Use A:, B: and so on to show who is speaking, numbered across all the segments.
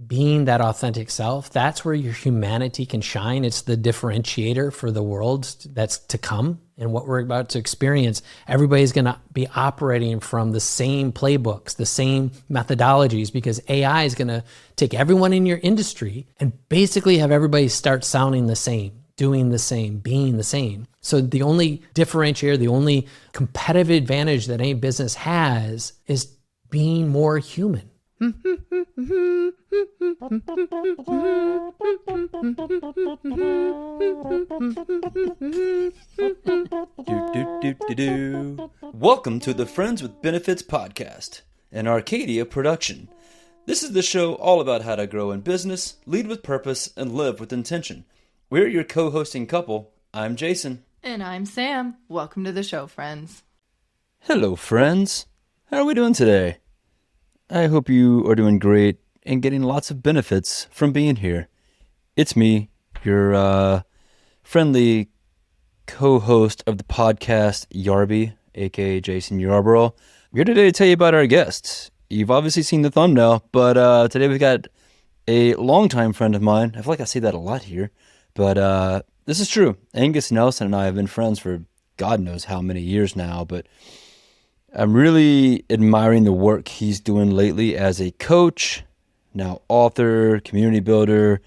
A: being that authentic self, that's where your humanity can shine. It's the differentiator for the world that's to come and what we're about to experience. Everybody's going to be operating from the same playbooks, the same methodologies, because AI is going to take everyone in your industry and basically have everybody start sounding the same, doing the same, being the same. So the only differentiator, the only competitive advantage that any business has is being more human.
B: Welcome to the Friends with Benefits podcast, an Arcadia production. This is the show all about how to grow in business, lead with purpose, and live with intention. We're your co-hosting couple. I'm Jason.
C: And I'm Sam. Welcome to the show, friends.
B: Hello, friends. How are we doing today? I hope you are doing great and getting lots of benefits from being here. It's me, your friendly co-host of the podcast, Yarby, aka Jason Yarborough. We're here today to tell you about our guests. You've obviously seen the thumbnail, but today we've got a longtime friend of mine. I feel like I say that a lot here, but this is true. Angus Nelson and I have been friends for God knows how many years now, but I'm really admiring the work he's doing lately as a coach, now author, community builder.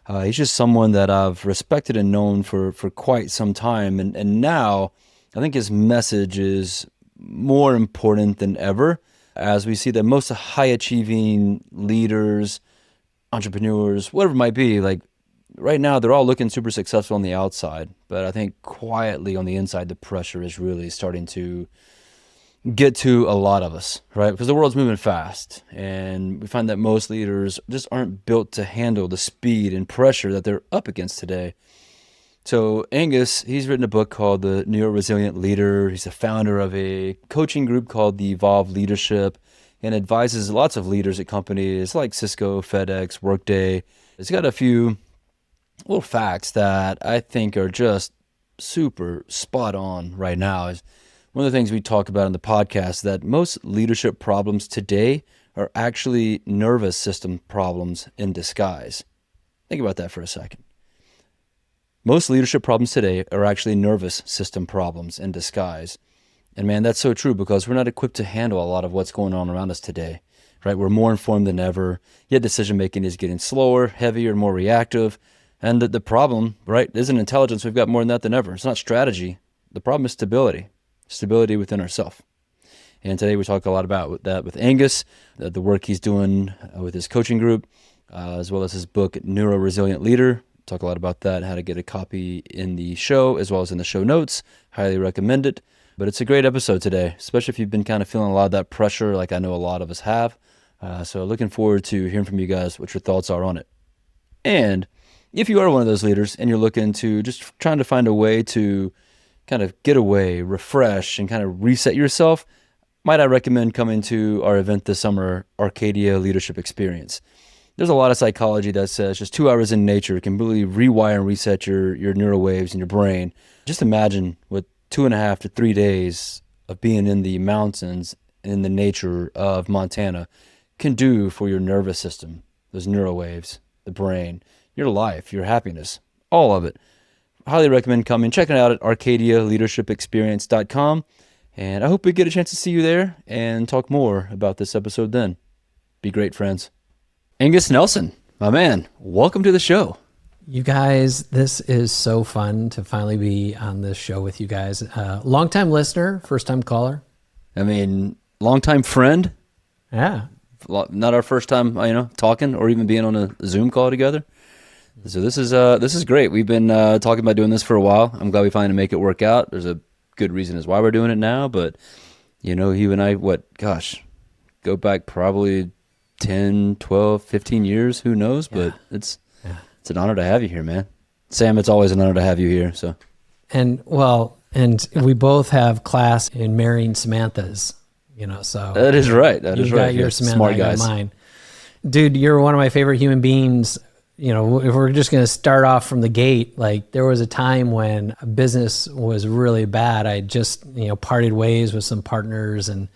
B: He's just someone that I've respected and known for quite some time. And now I think his message is more important than ever, as we see that most high achieving leaders, entrepreneurs, whatever it might be, like right now, they're all looking super successful on the outside. But I think quietly on the inside, the pressure is really starting to get to a lot of us, right? Because the world's moving fast, and we find that most leaders just aren't built to handle the speed and pressure that they're up against today. So Angus, he's written a book called the Neuro Resilient Leader. He's the founder of a coaching group called the Evolve Leadership and advises lots of leaders at companies like Cisco, FedEx, Workday. He's got a few little facts that I think are just super spot on right now. One of the things we talk about in the podcast, that most leadership problems today are actually nervous system problems in disguise. Think about that for a second. Most leadership problems today are actually nervous system problems in disguise. And man, that's so true, because we're not equipped to handle a lot of what's going on around us today, right? We're more informed than ever, yet decision making is getting slower, heavier, more reactive. And the problem, right, isn't intelligence. We've got more than that than ever. It's not strategy. The problem is stability within ourselves. And today we talk a lot about that with Angus, the work he's doing with his coaching group, as well as his book, Neuro Resilient Leader. Talk a lot about that, how to get a copy in the show, as well as in the show notes. Highly recommend it. But it's a great episode today, especially if you've been kind of feeling a lot of that pressure, like I know a lot of us have. So looking forward to hearing from you guys what your thoughts are on it. And if you are one of those leaders and you're looking to just trying to find a way to kind of get away, refresh, and kind of reset yourself, might I recommend coming to our event this summer, Arcadia Leadership Experience. There's a lot of psychology that says just 2 hours in nature can really rewire and reset your neural waves in your brain. Just imagine what 2.5 to 3 days of being in the mountains in the nature of Montana can do for your nervous system, those neural waves, the brain, your life, your happiness, all of it. Highly recommend coming, checking it out at arcadialeadershipexperience.com. And I hope we get a chance to see you there and talk more about this episode then. Be great, friends. Angus Nelson, my man, welcome to the show.
A: You guys, this is so fun to finally be on this show with you guys. Longtime listener, first-time caller.
B: I mean, longtime friend.
A: Yeah.
B: Not our first time, talking or even being on a Zoom call together. So this is great. We've been talking about doing this for a while. I'm glad we finally make it work out. There's a good reason as why we're doing it now, but he and I, go back probably 10, 12, 15 years, who knows, but it's an honor to have you here, man. Sam, it's always an honor to have you here. So,
A: and we both have class in marrying Samanthas, so
B: that is right. That is right.
A: You got your Samantha,
B: smart
A: I got
B: guys.
A: mine. Dude, you're one of my favorite human beings. If we're just going to start off from the gate, like there was a time when business was really bad. I just, parted ways with some partners and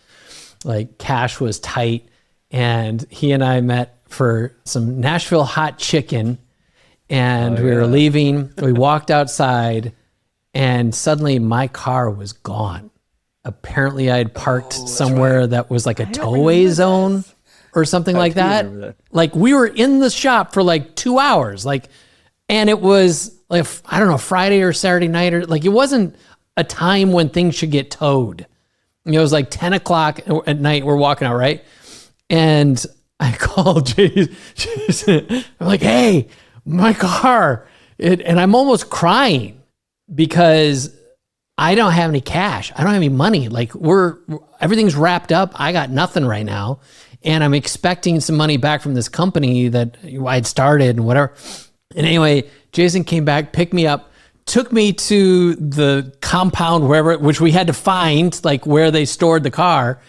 A: like cash was tight. And he and I met for some Nashville hot chicken, and we were
B: yeah.
A: leaving. We walked outside, and suddenly my car was gone. Apparently, I had parked somewhere that was like a towaway zone or something like that. Like we were in the shop for like 2 hours, and it was like, I don't know, Friday or Saturday night, or like it wasn't a time when things should get towed. You know, it was like 10 o'clock at night. We're walking out, right? And I called Jason. I'm like, hey, my car. And I'm almost crying because I don't have any cash. I don't have any money. Like everything's wrapped up. I got nothing right now. And I'm expecting some money back from this company that I'd started and whatever. And anyway, Jason came back, picked me up, took me to the compound, which we had to find, like where they stored the car.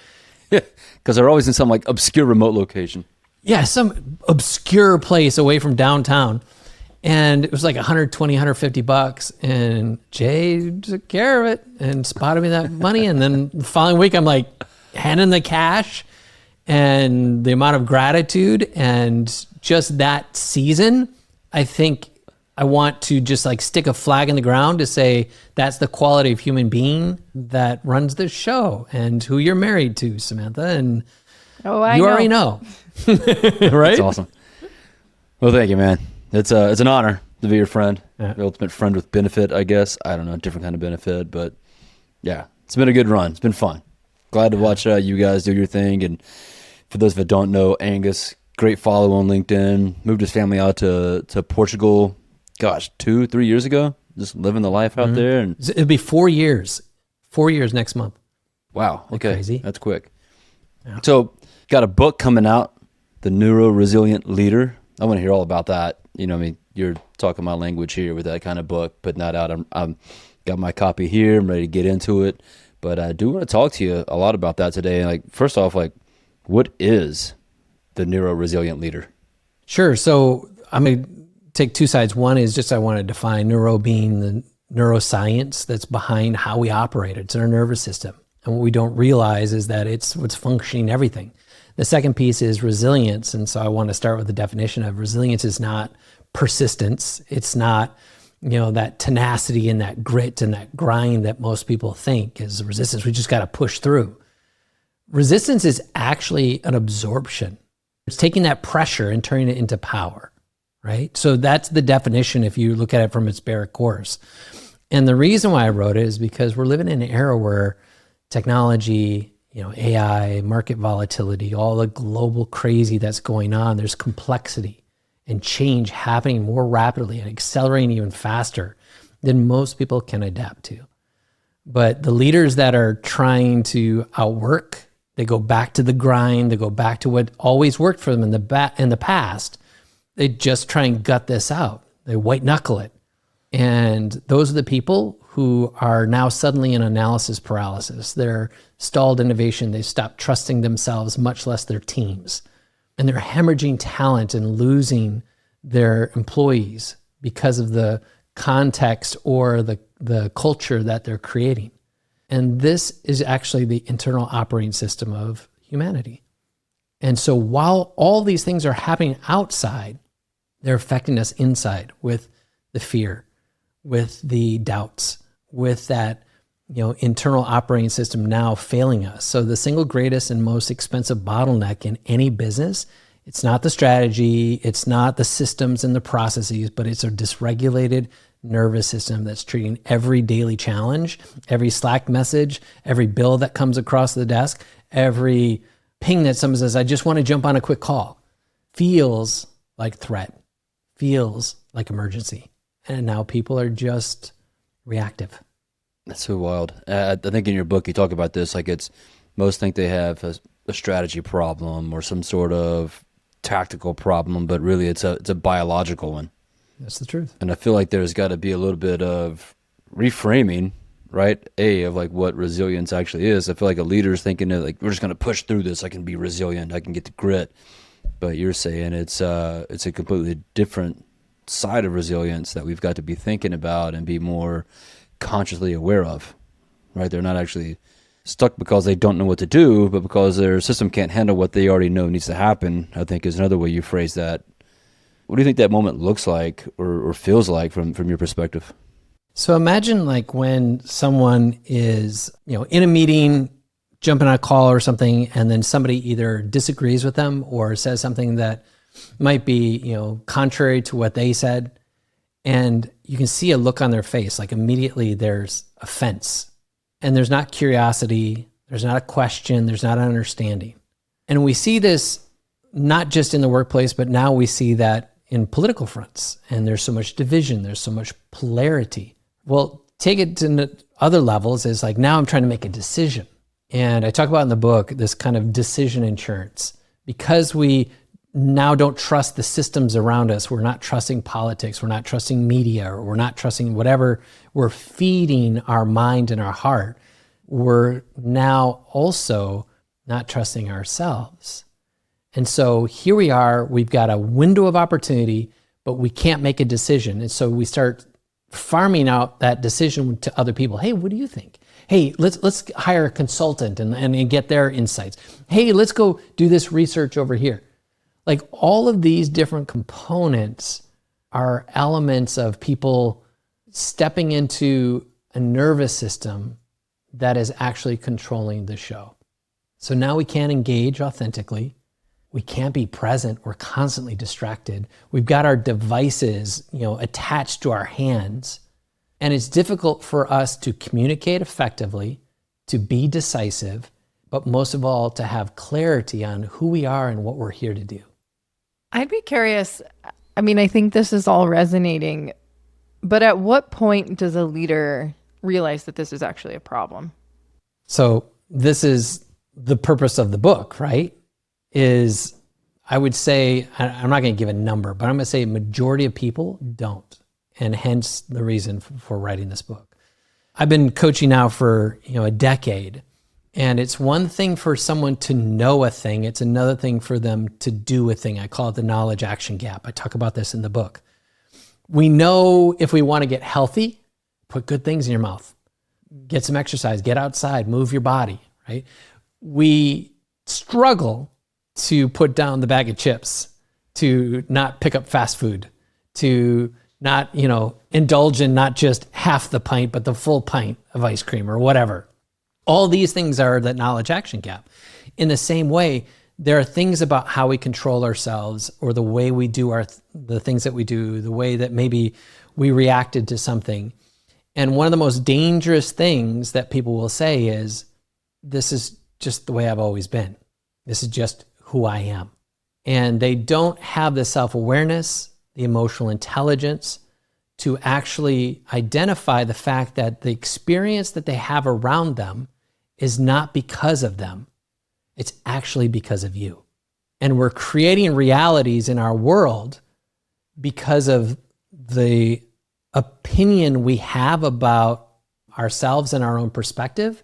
B: Yeah, because they're always in some like obscure remote location.
A: Yeah, some obscure place away from downtown. And it was like $120, $150. And Jay took care of it and spotted me that money. And then the following week, I'm like handing the cash, and the amount of gratitude and just that season, I think I want to just like stick a flag in the ground to say that's the quality of human being that runs this show and who you're married to, Samantha. And you already know. Right?
B: That's awesome. Well, thank you, man. It's an honor to be your friend.
A: Yeah.
B: The ultimate friend with benefit, I guess. I don't know, different kind of benefit, but yeah, it's been a good run. It's been fun. Glad to watch you guys do your thing. And for those that don't know, Angus, great follow on LinkedIn, moved his family out to Portugal, 2-3 years ago, just living the life out there. And
A: It'll be 4 years. 4 years next month.
B: wow, okay,
A: crazy.
B: That's quick. Yeah. So got a book coming out, The Neuro Resilient Leader. I want to hear all about that. You know, I mean, you're talking my language here with that kind of book, putting that out. I'm got my copy here. I'm ready to get into it. But I do want to talk to you a lot about that today. Like, first off, like, what is the Neuro Resilient Leader?
A: Sure. So I'm going to take two sides. One is just I want to define neuro being the neuroscience that's behind how we operate. It's in our nervous system. And what we don't realize is that it's what's functioning everything. The second piece is resilience. And so I want to start with the definition of resilience is not persistence. It's not, that tenacity and that grit and that grind that most people think is resistance. We just got to push through. Resistance is actually an absorption. It's taking that pressure and turning it into power, right? So that's the definition if you look at it from its bare course. And the reason why I wrote it is because we're living in an era where technology, AI, market volatility, all the global crazy that's going on, there's complexity and change happening more rapidly and accelerating even faster than most people can adapt to. But the leaders that are trying to outwork, they go back to the grind, they go back to what always worked for them in the past. They just try and gut this out. They white knuckle it. And those are the people who are now suddenly in analysis paralysis. They're stalled innovation. They stop trusting themselves, much less their teams. And they're hemorrhaging talent and losing their employees because of the context or the culture that they're creating. And this is actually the internal operating system of humanity. And so while all these things are happening outside, they're affecting us inside with the fear, with the doubts, with that internal operating system now failing us. So the single greatest and most expensive bottleneck in any business, it's not the strategy, it's not the systems and the processes, but it's a dysregulated nervous system that's treating every daily challenge, every Slack message, every bill that comes across the desk, every ping that someone says, I just want to jump on a quick call, feels like threat, feels like emergency. And now people are just reactive.
B: That's so wild. I think in your book you talk about this, like most think they have a strategy problem or some sort of tactical problem, but really it's a biological one.
A: That's the truth.
B: And I feel like there's got to be a little bit of reframing, right? Of like what resilience actually is. I feel like a leader's thinking that like we're just going to push through this. I can be resilient. I can get the grit. But you're saying it's a completely different side of resilience that we've got to be thinking about and be more consciously aware of, right? They're not actually stuck because they don't know what to do, but because their system can't handle what they already know needs to happen, I think is another way you phrase that. What do you think that moment looks like or feels like from your perspective?
A: So imagine like when someone is, in a meeting, jumping on a call or something, and then somebody either disagrees with them or says something that might be, contrary to what they said. And you can see a look on their face, like immediately there's offense. And there's not curiosity, there's not a question, there's not an understanding. And we see this not just in the workplace, but now we see that in political fronts. And there's so much division, there's so much polarity. Well, take it to other levels is like, now I'm trying to make a decision. And I talk about in the book, this kind of decision insurance. Because we now don't trust the systems around us, we're not trusting politics, we're not trusting media, or we're not trusting whatever we're feeding our mind and our heart, we're now also not trusting ourselves. And so here we are, we've got a window of opportunity, but we can't make a decision. And so we start farming out that decision to other people. Hey, what do you think? Hey, let's hire a consultant and get their insights. Hey, let's go do this research over here. Like all of these different components are elements of people stepping into a nervous system that is actually controlling the show. So now we can't engage authentically. We can't be present. We're constantly distracted. We've got our devices, attached to our hands. And it's difficult for us to communicate effectively, to be decisive, but most of all, to have clarity on who we are and what we're here to do.
C: I'd be curious. I think this is all resonating, but at what point does a leader realize that this is actually a problem?
A: So this is the purpose of the book, right? Is I would say, I'm not going to give a number, but I'm going to say majority of people don't. And hence the reason for writing this book. I've been coaching now for a decade. And it's one thing for someone to know a thing. It's another thing for them to do a thing. I call it the knowledge action gap. I talk about this in the book. We know if we want to get healthy, put good things in your mouth, get some exercise, get outside, move your body, right? We struggle to put down the bag of chips, to not pick up fast food, to not, indulge in not just half the pint, but the full pint of ice cream or whatever. All these things are that knowledge action gap. In the same way, there are things about how we control ourselves or the way we do the things that we do, the way that maybe we reacted to something. And one of the most dangerous things that people will say is, this is just the way I've always been. This is just who I am. And they don't have the self-awareness, the emotional intelligence to actually identify the fact that the experience that they have around them is not because of them. It's actually because of you. And we're creating realities in our world because of the opinion we have about ourselves and our own perspective.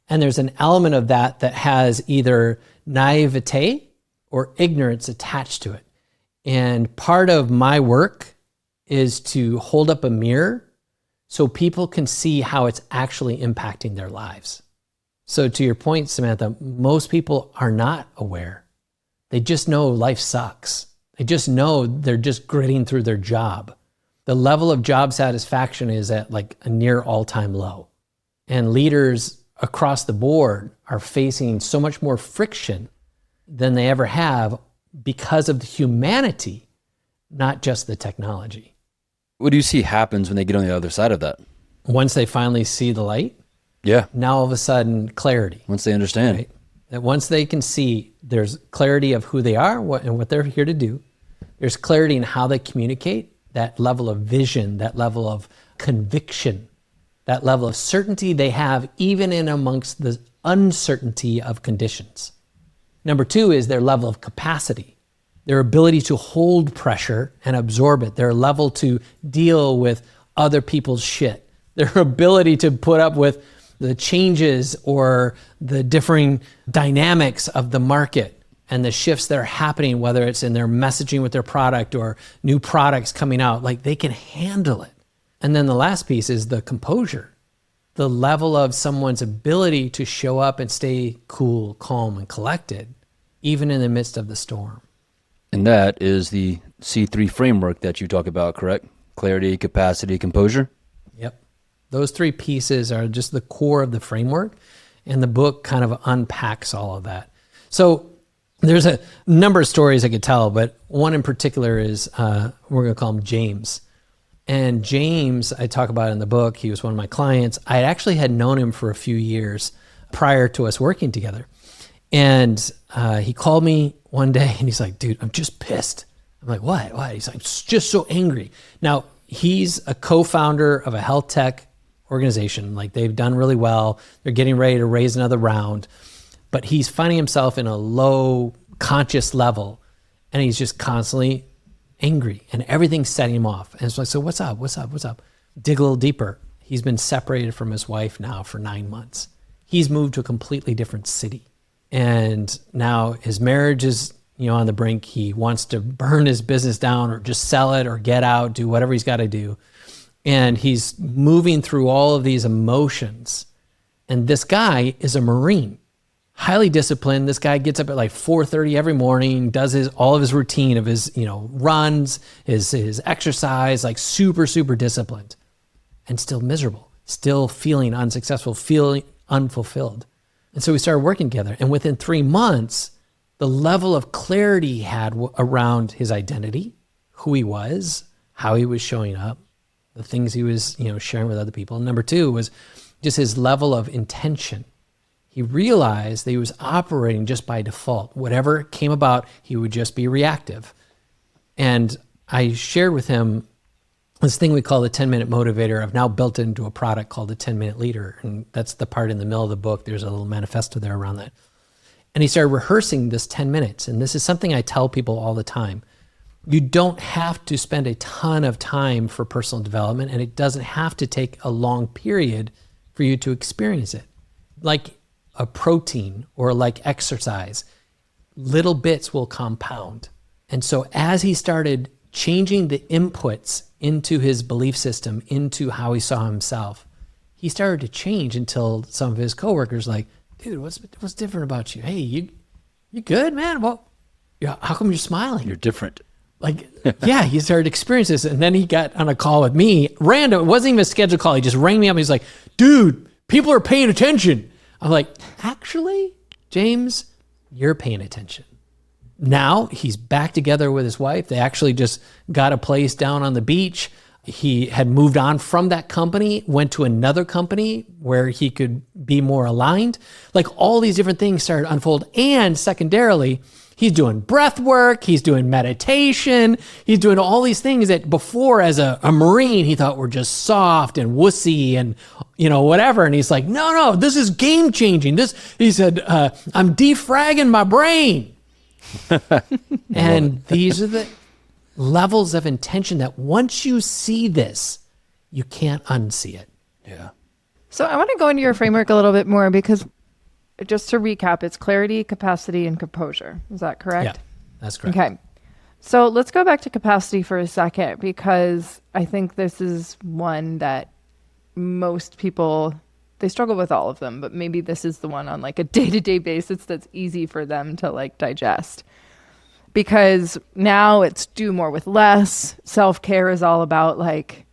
A: And there's an element of that has either naivete or ignorance attached to it. And part of my work is to hold up a mirror so people can see how it's actually impacting their lives. So to your point, Samantha, most people are not aware. They just know life sucks. They just know they're just gritting through their job. The level of job satisfaction is at like a near all-time low. And leaders across the board are facing so much more friction than they ever have because of the humanity, not just the technology.
B: What do you see happens when they get on the other side of that?
A: Once they finally see the light,
B: yeah.
A: Now all of a sudden, clarity.
B: Once they understand.
A: Right? That once they can see there's clarity of who they are and what they're here to do, there's clarity in how they communicate, that level of vision, that level of conviction, that level of certainty they have even in amongst the uncertainty of conditions. Number two is their level of capacity, their ability to hold pressure and absorb it, their level to deal with other people's shit, their ability to put up with the changes or the differing dynamics of the market and the shifts that are happening, whether it's in their messaging with their product or new products coming out, like they can handle it. And then the last piece is the composure. the level of someone's ability to show up and stay cool, calm, and collected, even in the midst of the storm.
B: And that is the C3 framework that you talk about, correct? Clarity, capacity, composure.
A: Yep. Those three pieces are just the core of the framework, and the book kind of unpacks all of that. So there's a number of stories I could tell, but one in particular is, we're going to call him James. And James, I talk about in the book, he was one of my clients. I actually had known him for a few years prior to us working together. And he called me one day and he's like, dude, I'm just pissed. I'm like, what? Why? He's like, just so angry. Now, he's a co-founder of a health tech organization. Like, they've done really well. They're getting ready to raise another round, but he's finding himself in a low conscious level, and he's just constantly angry, and everything's setting him off. And it's like, so what's up? Dig a little deeper. He's been separated from his wife now for 9 months. He's moved to a completely different city. And now his marriage is, on the brink. He wants to burn his business down or just sell it or get out, do whatever he's got to do. And he's moving through all of these emotions. And this guy is a Marine, highly disciplined. This guy gets up at like 4:30 every morning, does all of his routine of his, runs, his exercise, like super, super disciplined, and still miserable, still feeling unsuccessful, feeling unfulfilled. And so we started working together. And within 3 months, the level of clarity he had around his identity, who he was, how he was showing up, the things he was, sharing with other people. And number two was just his level of intention. He realized that he was operating just by default. Whatever came about, he would just be reactive. And I shared with him this thing we call the 10-minute motivator. I've now built it into a product called the 10-minute leader. And that's the part in the middle of the book. There's a little manifesto there around that. And he started rehearsing this 10 minutes. And this is something I tell people all the time. You don't have to spend a ton of time for personal development, and it doesn't have to take a long period for you to experience it. Like a protein or like exercise, little bits will compound. And so as he started changing the inputs into his belief system, into how he saw himself, he started to change until some of his coworkers like, dude, what's different about you? Hey, you good, man? Well, yeah, how come you're smiling?
B: You're different.
A: Like, yeah, he started experiencing this. And then he got on a call with me, random. It wasn't even a scheduled call. He just rang me up. He's like, dude, people are paying attention. I'm like, actually, James, you're paying attention. Now he's back together with his wife. They actually just got a place down on the beach. He had moved on from that company, went to another company where he could be more aligned. Like, all these different things started to unfold. And secondarily, he's doing breath work. He's doing meditation. He's doing all these things that before, as a Marine, he thought were just soft and wussy and, whatever. And he's like, no, this is game changing. He said, I'm defragging my brain. And these are the levels of intention that once you see this, you can't unsee it.
B: Yeah.
C: So I want to go into your framework a little bit more, because just to recap, it's clarity, capacity, and composure. Is that correct?
A: Yeah, that's correct.
C: Okay. So let's go back to capacity for a second, because I think this is one that most people, they struggle with all of them, but maybe this is the one on like a day-to-day basis that's easy for them to like digest. Because now it's do more with less. Self-care is all about like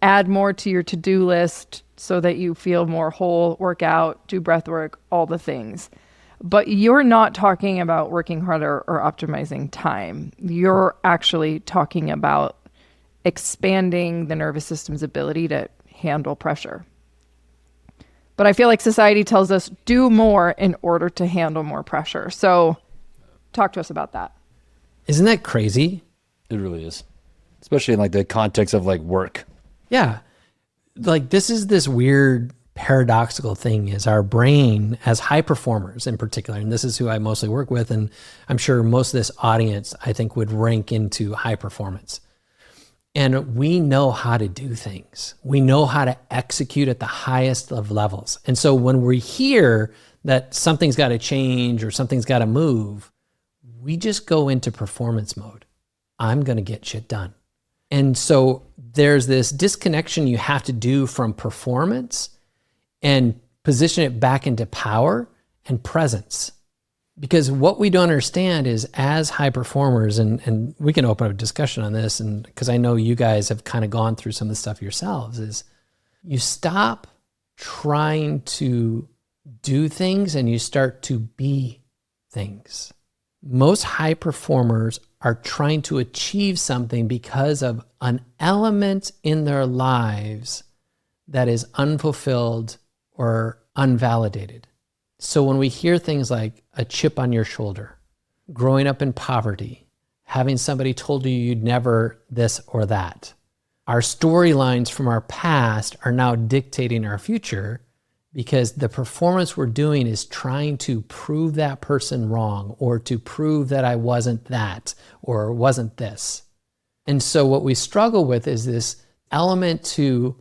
C: add more to your to-do list so that you feel more whole, work out, do breath work, all the things. But you're not talking about working harder or optimizing time. You're actually talking about expanding the nervous system's ability to handle pressure. But I feel like society tells us do more in order to handle more pressure. So talk to us about that.
A: Isn't that crazy?
B: It really is. Especially in like the context of like work.
A: Yeah. Like, this is this weird paradoxical thing, is our brain, as high performers in particular, and this is who I mostly work with, and I'm sure most of this audience, I think, would rank into high performance. And we know how to do things. We know how to execute at the highest of levels. And so when we hear that something's got to change or something's got to move, we just go into performance mode. I'm going to get shit done. And so there's this disconnection you have to do from performance and position it back into power and presence. Because what we don't understand is, as high performers, and we can open up a discussion on this, and because I know you guys have kind of gone through some of the stuff yourselves, is you stop trying to do things and you start to be things. Most high performers are trying to achieve something because of an element in their lives that is unfulfilled or unvalidated. So when we hear things like a chip on your shoulder, growing up in poverty, having somebody told you you'd never this or that, our storylines from our past are now dictating our future, because the performance we're doing is trying to prove that person wrong, or to prove that I wasn't that or wasn't this. And so what we struggle with is this element to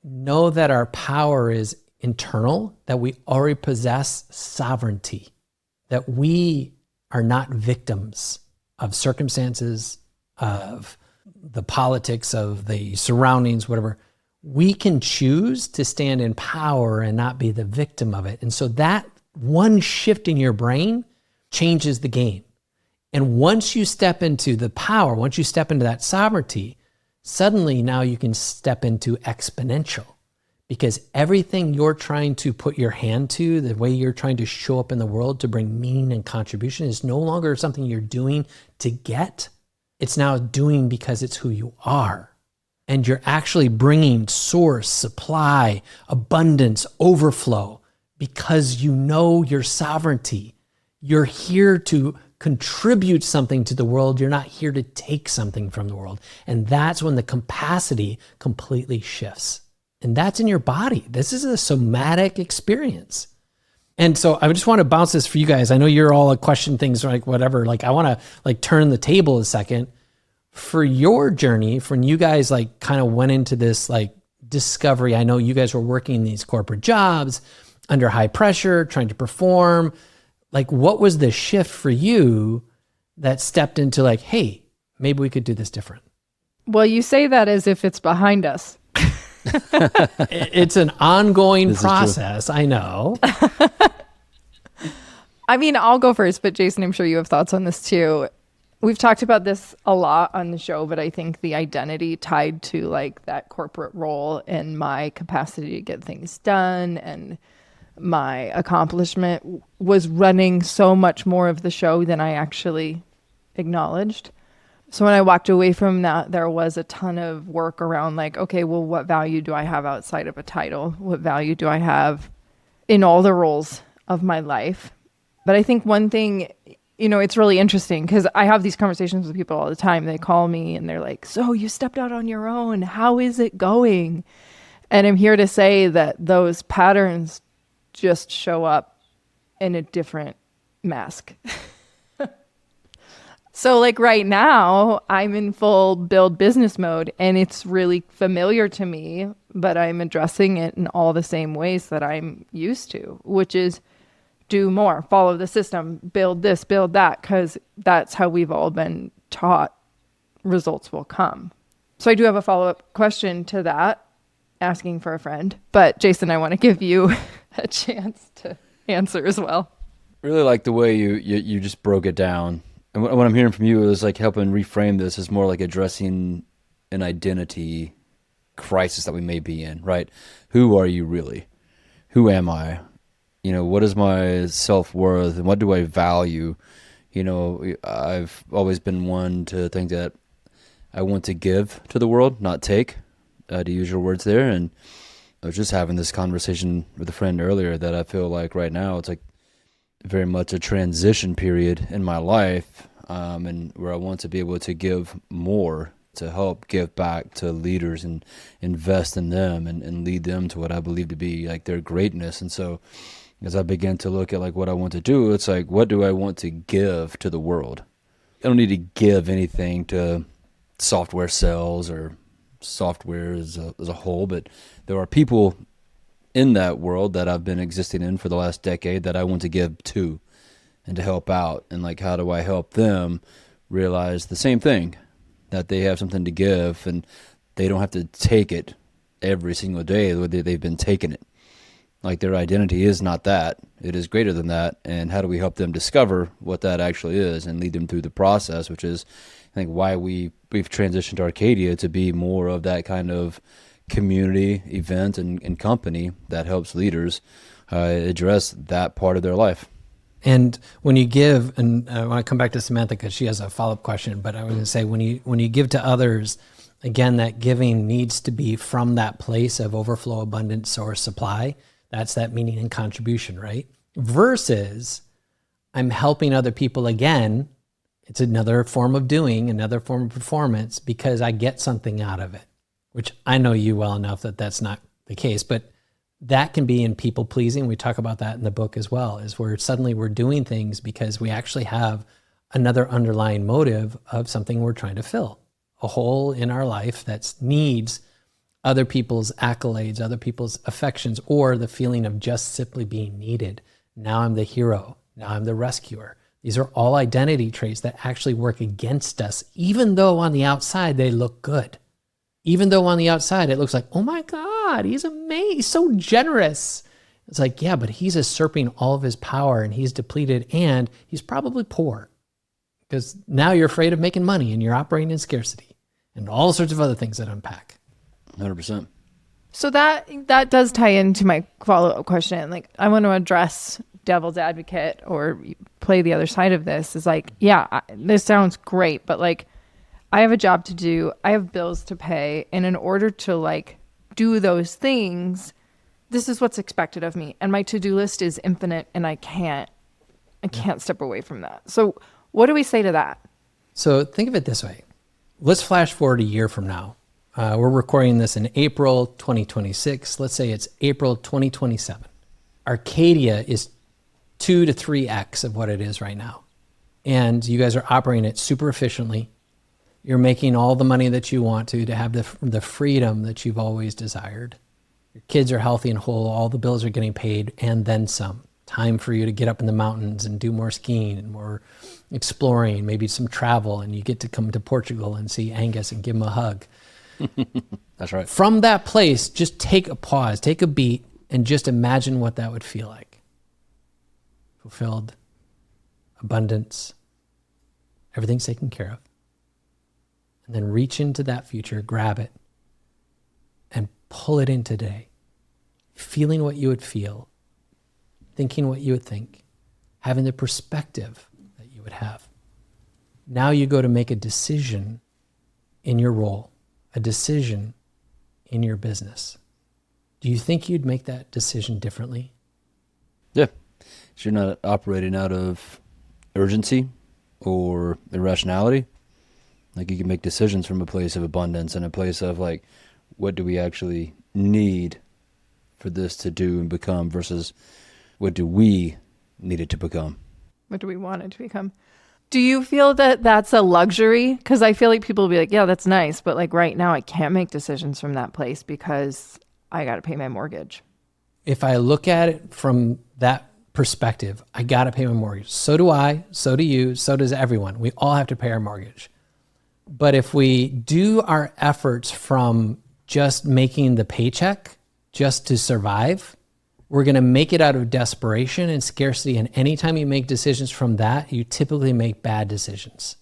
A: know that our power is internal, that we already possess sovereignty, that we are not victims of circumstances, of the politics, of the surroundings, whatever. We can choose to stand in power and not be the victim of it. And so that one shift in your brain changes the game. And once you step into the power, once you step into that sovereignty, suddenly now you can step into exponential, because everything you're trying to put your hand to, the way you're trying to show up in the world to bring meaning and contribution, is no longer something you're doing to get. It's now doing because it's who you are. And you're actually bringing source, supply, abundance, overflow, because you know your sovereignty. You're here to contribute something to the world. You're not here to take something from the world. And that's when the capacity completely shifts. And that's in your body. This is a somatic experience. And so I just want to bounce this for you guys. I know you're all question things like whatever. Like, I want to like turn the table a second. For your journey, when you guys like kind of went into this like discovery, I know you guys were working these corporate jobs under high pressure, trying to perform. Like, what was the shift for you that stepped into like, hey, maybe we could do this different?
C: Well, you say that as if it's behind us.
A: It's an ongoing process. I know.
C: I mean, I'll go first, but Jason, I'm sure you have thoughts on this too. We've talked about this a lot on the show, but I think the identity tied to like that corporate role and my capacity to get things done and my accomplishment was running so much more of the show than I actually acknowledged. So when I walked away from that, there was a ton of work around like, okay, well, what value do I have outside of a title? What value do I have in all the roles of my life? But I think one thing, you know, it's really interesting because I have these conversations with people all the time. They call me and they're like, so you stepped out on your own. How is it going? And I'm here to say that those patterns just show up in a different mask. So like right now, I'm in full build business mode and it's really familiar to me, but I'm addressing it in all the same ways that I'm used to, which is do more, follow the system, build this, build that, because that's how we've all been taught results will come. So I do have a follow-up question to that, asking for a friend. But Jason, I want to give you a chance to answer as well.
B: Really like the way you just broke it down. And what I'm hearing from you is like helping reframe this as more like addressing an identity crisis that we may be in, right? Who are you really? Who am I? You know, what is my self-worth and what do I value? You know, I've always been one to think that I want to give to the world, not take, to use your words there. And I was just having this conversation with a friend earlier that I feel like right now it's like very much a transition period in my life, and where I want to be able to give more, to help give back to leaders and invest in them and lead them to what I believe to be like their greatness. And so as I begin to look at like what I want to do, it's like, what do I want to give to the world? I don't need to give anything to software sales or software as a whole, but there are people in that world that I've been existing in for the last decade that I want to give to and to help out. And like, how do I help them realize the same thing, that they have something to give and they don't have to take it every single day the way they've been taking it. Like their identity is not that. It is greater than that. And how do we help them discover what that actually is and lead them through the process, which is, I think, why we've transitioned Arcadia to be more of that kind of community event and company that helps leaders address that part of their life.
A: And when you give, and I want to come back to Samantha because she has a follow-up question, but I was going to say when you give to others, again, that giving needs to be from that place of overflow, abundance, or supply. That's that meaning and contribution, right? Versus I'm helping other people again. It's another form of doing, another form of performance because I get something out of it, which I know you well enough that that's not the case, but that can be in people pleasing. We talk about that in the book as well, is where suddenly we're doing things because we actually have another underlying motive of something we're trying to fill, a hole in our life that needs other people's accolades, other people's affections, or the feeling of just simply being needed. Now I'm the hero. Now I'm the rescuer. These are all identity traits that actually work against us, even though on the outside they look good. Even though on the outside it looks like, oh my God, he's amazing, he's so generous. It's like, yeah, but he's usurping all of his power and he's depleted and he's probably poor because now you're afraid of making money and you're operating in scarcity and all sorts of other things that unpack.
B: 100%.
C: So that does tie into my follow-up question. Like, I want to address devil's advocate or play the other side of this is like, yeah, this sounds great, but like, I have a job to do. I have bills to pay. And in order to like do those things, this is what's expected of me. And my to-do list is infinite and I can't step away from that. So what do we say to that?
A: So think of it this way. Let's flash forward a year from now. We're recording this in April 2026. Let's say it's April 2027. Arcadia is 2 to 3x of what it is right now. And you guys are operating it super efficiently. You're making all the money that you want to have the freedom that you've always desired. Your kids are healthy and whole. All the bills are getting paid and then some. Time for you to get up in the mountains and do more skiing and more exploring, maybe some travel, and you get to come to Portugal and see Angus and give him a hug.
B: That's right.
A: From that place, just take a pause, take a beat, and just imagine what that would feel like. Fulfilled, abundance, everything's taken care of. And then reach into that future, grab it, and pull it in today. Feeling what you would feel, thinking what you would think, having the perspective that you would have. Now you go to make a decision in your role, a decision in your business. Do you think you'd make that decision differently?
B: Yeah. So you're not operating out of urgency or irrationality. Like you can make decisions from a place of abundance and a place of like, what do we actually need for this to do and become versus what do we need it to become?
C: What do we want it to become? Do you feel that that's a luxury? Because I feel like people will be like, yeah, that's nice. But like right now I can't make decisions from that place because I got to pay my mortgage.
A: If I look at it from that perspective, I got to pay my mortgage. So do I, so do you, so does everyone. We all have to pay our mortgage. But if we do our efforts from just making the paycheck just to survive, we're going to make it out of desperation and scarcity. And anytime you make decisions from that, you typically make bad decisions,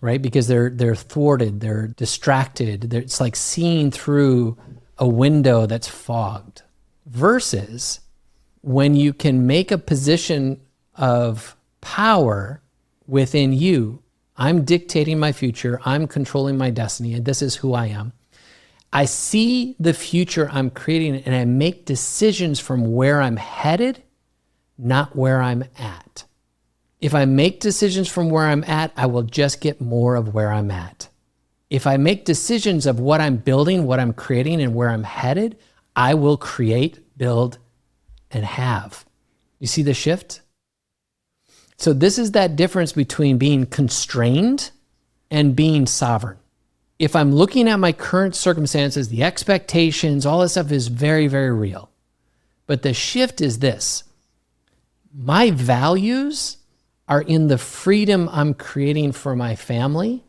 A: right? Because they're thwarted, they're distracted. It's like seeing through a window that's fogged. Versus when you can make a position of power within you, I'm dictating my future, I'm controlling my destiny, and this is who I am. I see the future I'm creating and I make decisions from where I'm headed, not where I'm at. If I make decisions from where I'm at, I will just get more of where I'm at. If I make decisions of what I'm building, what I'm creating, and where I'm headed, I will create, build, and have. You see the shift? So this is that difference between being constrained and being sovereign. If I'm looking at my current circumstances, the expectations, all this stuff is very, very real. But the shift is this. My values are in the freedom I'm creating for my family.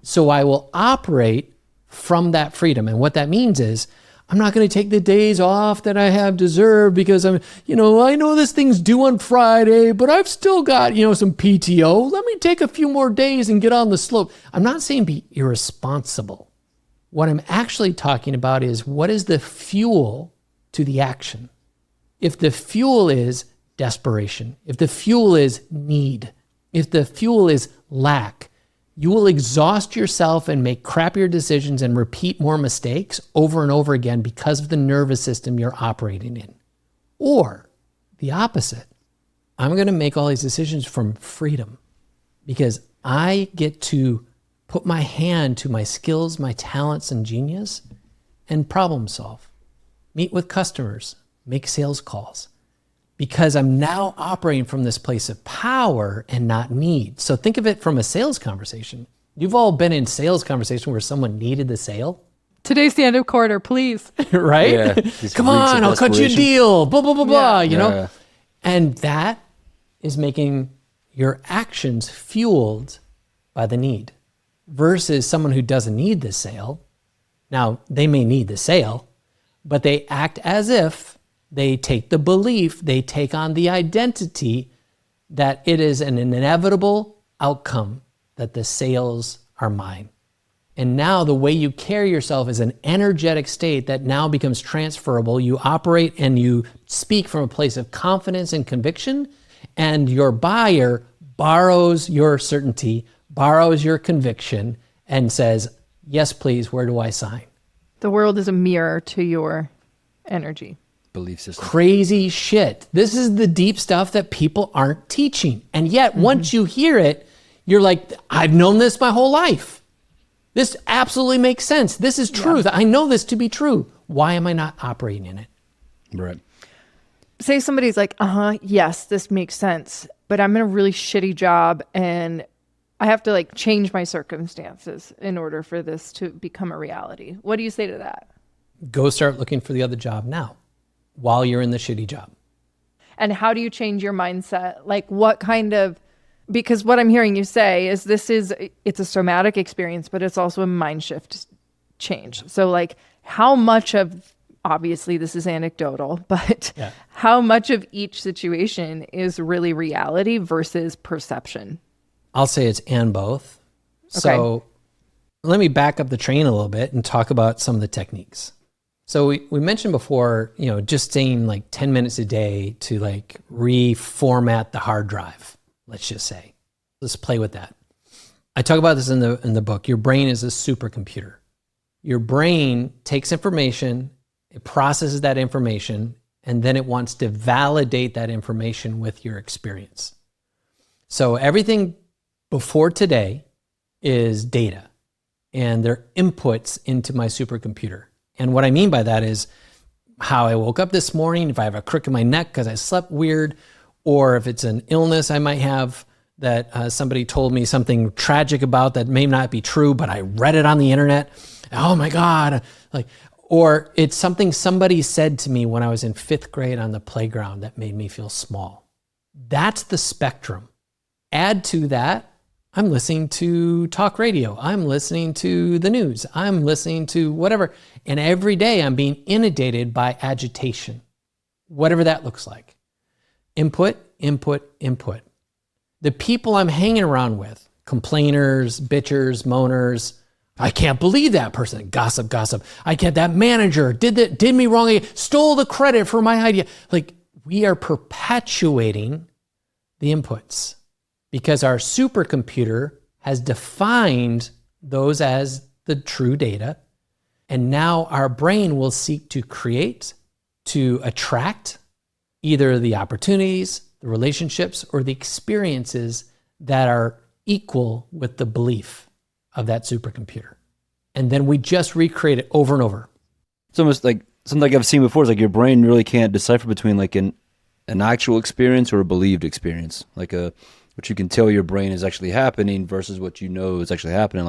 A: So I will operate from that freedom. And what that means is I'm not going to take the days off that I have deserved because I know this thing's due on Friday, but I've still got, some PTO. Let me take a few more days and get on the slope. I'm not saying be irresponsible. What I'm actually talking about is what is the fuel to the action? If the fuel is desperation, if the fuel is need, if the fuel is lack, you will exhaust yourself and make crappier decisions and repeat more mistakes over and over again because of the nervous system you're operating in. Or the opposite. I'm going to make all these decisions from freedom because I get to put my hand to my skills, my talents, and genius and problem solve. Meet with customers, make sales calls. Because I'm now operating from this place of power and not need. So think of it from a sales conversation. You've all been in sales conversation where someone needed the sale.
C: Today's the end of quarter, please.
A: Right?
B: Yeah,
A: Come on, I'll cut you a deal. Blah, blah, blah, blah,
B: Yeah.
A: And that is making your actions fueled by the need versus someone who doesn't need the sale. Now, they may need the sale, but they act as if they take the belief, they take on the identity that it is an inevitable outcome that the sales are mine. And now the way you carry yourself is an energetic state that now becomes transferable. You operate and you speak from a place of confidence and conviction, and your buyer borrows your certainty, borrows your conviction, and says, yes, please, where do I sign?
C: The world is a mirror to your energy.
B: Belief system.
A: Crazy shit. This is the deep stuff that people aren't teaching. And yet, once you hear it, you're like, I've known this my whole life. This absolutely makes sense. This is truth. I know this to be true. Why am I not operating in it?
B: Right.
C: Say somebody's like, yes, this makes sense, but I'm in a really shitty job and I have to change my circumstances in order for this to become a reality. What do you say to that?
A: Go start looking for the other job now while you're in the shitty job.
C: And how do you change your mindset? Because what I'm hearing you say is it's a somatic experience, but it's also a mind shift change. So how much of, obviously this is anecdotal, but how much of each situation is really reality versus perception?
A: I'll say it's and both. Okay. So let me back up the train a little bit and talk about some of the techniques. So we mentioned before, just saying 10 minutes a day to reformat the hard drive, let's just say. Let's play with that. I talk about this in the book. Your brain is a supercomputer. Your brain takes information, it processes that information, and then it wants to validate that information with your experience. So everything before today is data, and they're inputs into my supercomputer. And what I mean by that is how I woke up this morning, if I have a crook in my neck because I slept weird, or if it's an illness I might have that somebody told me something tragic about that may not be true, but I read it on the internet. Oh my God. Or it's something somebody said to me when I was in 5th grade on the playground that made me feel small. That's the spectrum. Add to that, I'm listening to talk radio. I'm listening to the news. I'm listening to whatever. And every day I'm being inundated by agitation, whatever that looks like. Input, input, input. The people I'm hanging around with, complainers, bitchers, moaners, I can't believe that person. Gossip, gossip. I can't, that manager did me wrong, stole the credit for my idea. We are perpetuating the inputs, because our supercomputer has defined those as the true data. And now our brain will seek to create, to attract either the opportunities, the relationships, or the experiences that are equal with the belief of that supercomputer. And then we just recreate it over and over.
B: It's almost like something I've seen before. It's your brain really can't decipher between an actual experience or a believed experience. What you can tell your brain is actually happening versus what you know is actually happening.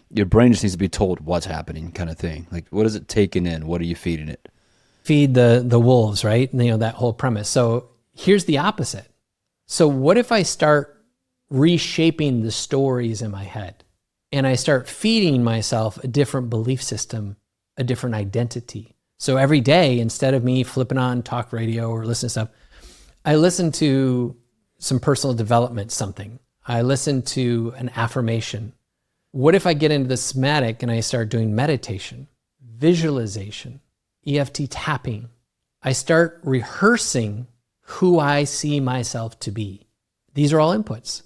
B: Your brain just needs to be told what's happening, kind of thing. What is it taking in? What are you feeding it?
A: Feed the wolves, right? That whole premise. So here's the opposite. So what if I start reshaping the stories in my head and I start feeding myself a different belief system, a different identity, So every day, instead of me flipping on talk radio or listening to stuff, I listen to some personal development, something. I listen to an affirmation. What if I get into the somatic and I start doing meditation, visualization, EFT tapping? I start rehearsing who I see myself to be. These are all inputs.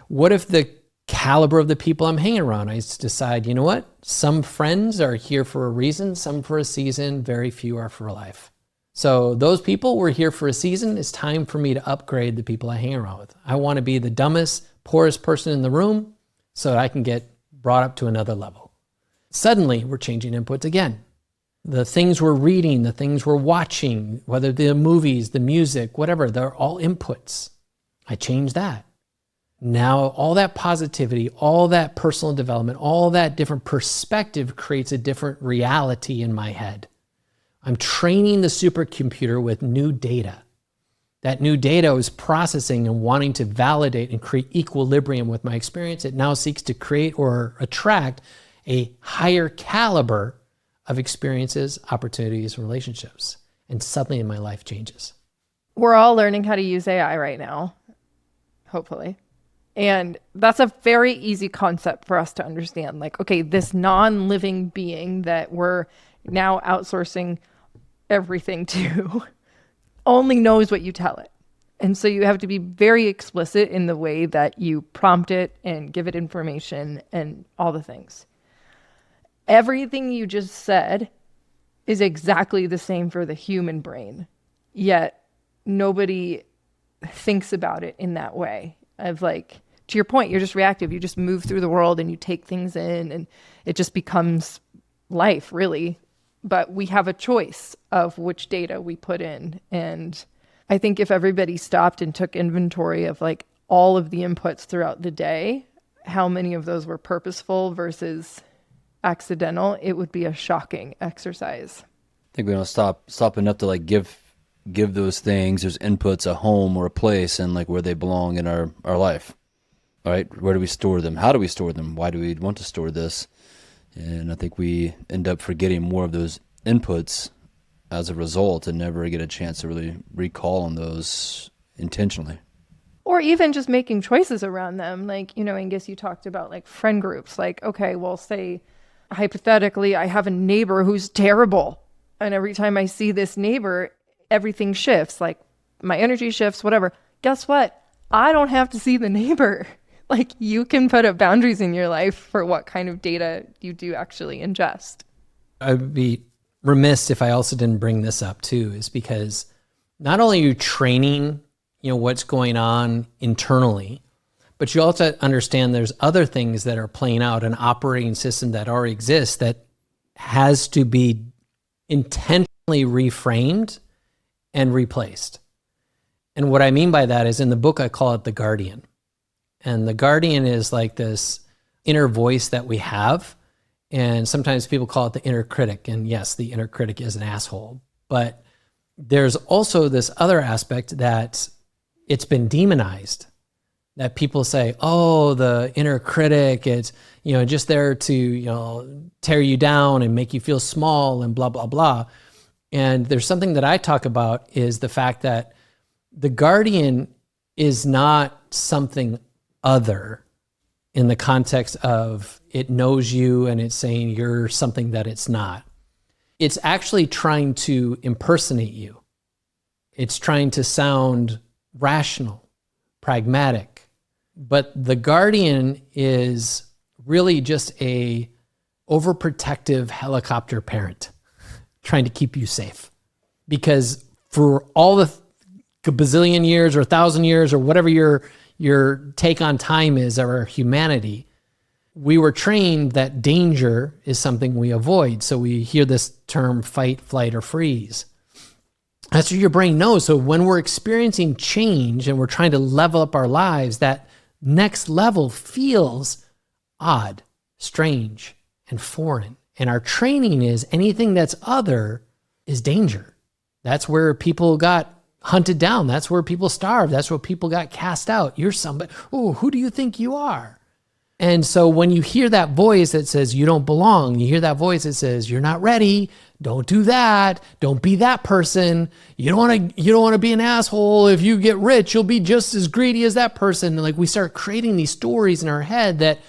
A: What if the caliber of the people I'm hanging around, I decide, you know what? Some friends are here for a reason, some for a season, very few are for life. So those people were here for a season. It's time for me to upgrade the people I hang around with. I want to be the dumbest, poorest person in the room so that I can get brought up to another level. Suddenly, we're changing inputs again. The things we're reading, the things we're watching, whether the movies, the music, whatever, they're all inputs. I change that. Now, all that positivity, all that personal development, all that different perspective creates a different reality in my head. I'm training the supercomputer with new data. That new data is processing and wanting to validate and create equilibrium with my experience. It now seeks to create or attract a higher caliber of experiences, opportunities, and relationships. And suddenly my life changes.
C: We're all learning how to use AI right now, hopefully. And that's a very easy concept for us to understand. Like, okay, this non-living being that we're now outsourcing everything to only knows what you tell it. And so you have to be very explicit in the way that you prompt it and give it information and all the things. Everything you just said is exactly the same for the human brain, yet nobody thinks about it in that way. Of like, to your point, you're just reactive. You just move through the world and you take things in and it just becomes life, really. But we have a choice of which data we put in. And I think if everybody stopped and took inventory of like all of the inputs throughout the day, how many of those were purposeful versus accidental, it would be a shocking exercise.
B: I think we don't stop enough to like give those things, those inputs, a home or a place and like where they belong in our life. All right, where do we store them? How do we store them? Why do we want to store this? And I think we end up forgetting more of those inputs as a result and never get a chance to really recall on those intentionally.
C: Or even just making choices around them. Like, Angus, you talked about like friend groups. Like, okay, well, say hypothetically, I have a neighbor who's terrible. And every time I see this neighbor, everything shifts. Like my energy shifts, whatever. Guess what? I don't have to see the neighbor. Like you can put up boundaries in your life for what kind of data you do actually ingest.
A: I'd be remiss if I also didn't bring this up too, is because not only are you training, what's going on internally, but you also understand there's other things that are playing out, an operating system that already exists that has to be intentionally reframed and replaced. And what I mean by that is in the book, I call it the guardian. And the guardian is like this inner voice that we have. And sometimes people call it the inner critic. And yes, the inner critic is an asshole. But there's also this other aspect that it's been demonized. That people say, oh, the inner critic, it's, just there to, tear you down and make you feel small and blah, blah, blah. And there's something that I talk about is the fact that the guardian is not something other in the context of it knows you and it's saying you're something that it's not. It's actually trying to impersonate you. It's trying to sound rational, pragmatic. But the guardian is really just a overprotective helicopter parent trying to keep you safe. Because for all the bazillion years or 1,000 years or whatever your take on time is, or humanity, we were trained that danger is something we avoid. So we hear this term fight, flight, or freeze. That's what your brain knows. So when we're experiencing change and we're trying to level up our lives, that next level feels odd, strange, and foreign. And our training is anything that's other is danger. That's where people got hunted down. That's where people starved. That's where people got cast out. You're somebody. Oh, who do you think you are? And so when you hear that voice that says you don't belong, you hear that voice that says you're not ready, don't do that, don't be that person. You don't want to be an asshole. If you get rich, you'll be just as greedy as that person. And like we start creating these stories in our head that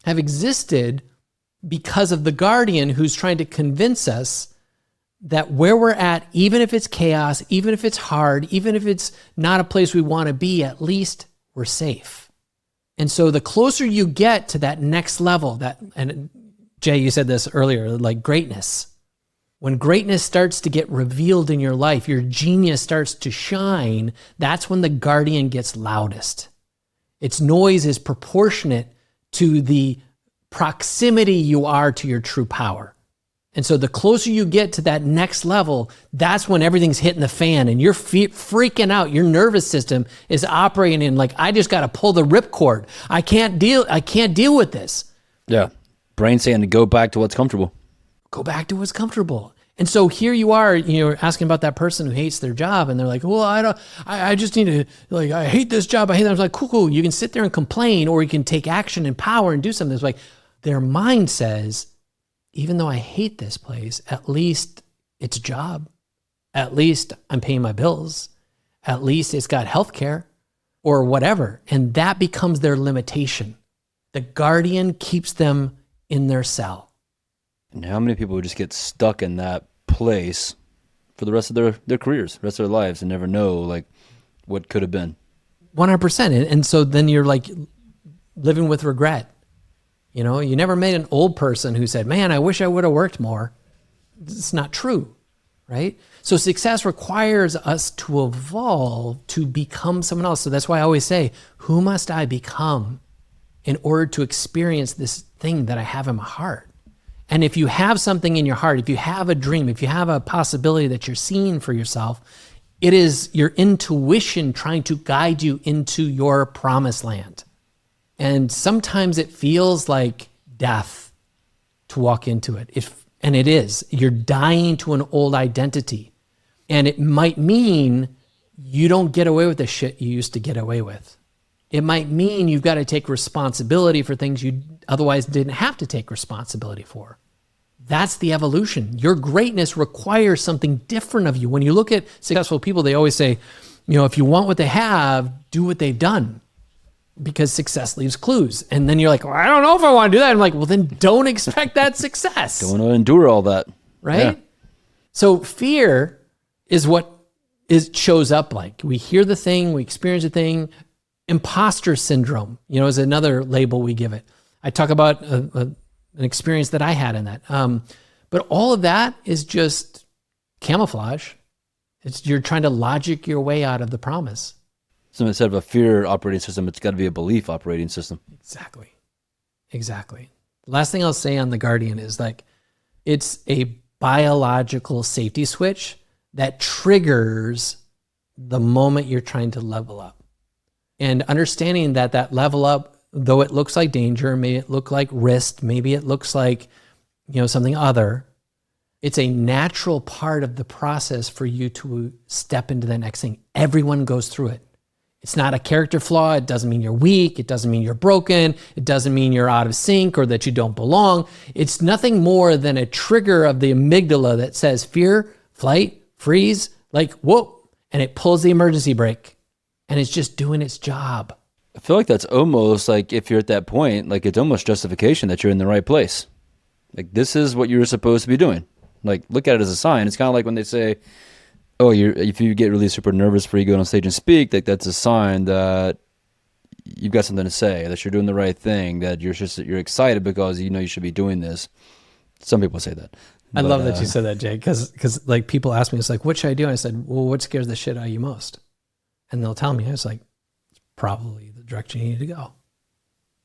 A: have existed because of the guardian who's trying to convince us that where we're at, even if it's chaos, even if it's hard, even if it's not a place we want to be, at least we're safe. And so the closer you get to that next level, and Jay, you said this earlier, like greatness. When greatness starts to get revealed in your life, your genius starts to shine, that's when the guardian gets loudest. Its noise is proportionate to the proximity you are to your true power. And so the closer you get to that next level, that's when everything's hitting the fan and you're freaking out. Your nervous system is operating in like, I just got to pull the ripcord. I can't deal with this.
B: Yeah. Brain saying to go back to what's comfortable.
A: Go back to what's comfortable. And so here you are, you're asking about that person who hates their job and they're like, well, I just need to, like, I hate this job. I hate that. I was like, cool. You can sit there and complain, or you can take action and power and do something. It's like their mind says, even though I hate this place, at least it's a job. At least I'm paying my bills. At least it's got healthcare or whatever. And that becomes their limitation. The guardian keeps them in their cell.
B: And how many people would just get stuck in that place for the rest of their careers, the rest of their lives, and never know like what could have been?
A: 100%. And so then you're like living with regret. You never met an old person who said, man, I wish I would have worked more. It's not true, right? So success requires us to evolve to become someone else. So that's why I always say, who must I become in order to experience this thing that I have in my heart? And if you have something in your heart, if you have a dream, if you have a possibility that you're seeing for yourself, it is your intuition trying to guide you into your promised land. And sometimes it feels like death to walk into it. And it is. You're dying to an old identity. And it might mean you don't get away with the shit you used to get away with. It might mean you've got to take responsibility for things you otherwise didn't have to take responsibility for. That's the evolution. Your greatness requires something different of you. When you look at successful people, they always say, if you want what they have, do what they've done. Because success leaves clues. And then you're like, well, I don't know if I want to do that. I'm like, well, then don't expect that success.
B: Don't want to endure all that.
A: Right?
B: Yeah.
A: So fear is what shows up like. We hear the thing, we experience the thing. Imposter syndrome, is another label we give it. I talk about an experience that I had in that. But all of that is just camouflage. You're trying to logic your way out of the promise.
B: So instead of a fear operating system, it's got to be a belief operating system.
A: Exactly. The last thing I'll say on the Guardian is like, it's a biological safety switch that triggers the moment you're trying to level up. And understanding that level up, though it looks like danger, maybe it look like risk, maybe it looks like, something other, it's a natural part of the process for you to step into the next thing. Everyone goes through it. It's not a character flaw. It doesn't mean you're weak. It doesn't mean you're broken. It doesn't mean you're out of sync or that you don't belong. It's nothing more than a trigger of the amygdala that says fear, flight, freeze, like whoop, and it pulls the emergency brake and it's just doing its job.
B: I feel like that's almost like if you're at that point, like it's almost justification that you're in the right place. Like this is what you're supposed to be doing. Like look at it as a sign. It's kind of like when they say, oh, if you get really super nervous before you go on stage and speak, like that's a sign that you've got something to say, that you're doing the right thing, that you're excited because you should be doing this. Some people say that.
A: I love that you said that, Jay, because like people ask me, it's like, what should I do? I said, well, what scares the shit out of you most? And they'll tell me, I was like, it's probably the direction you need to go.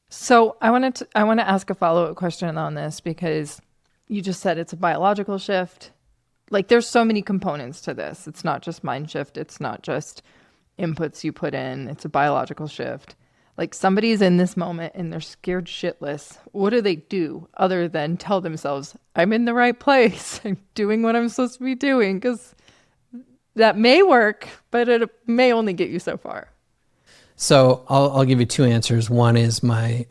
C: So I want to ask a follow-up question on this because you just said it's a biological shift. Like there's so many components to this. It's not just mind shift. It's not just inputs you put in. It's a biological shift. Like somebody's in this moment and they're scared shitless. What do they do other than tell themselves, I'm in the right place. I'm doing what I'm supposed to be doing? Because that may work, but it may only get you so far.
A: So I'll give you two answers. One is my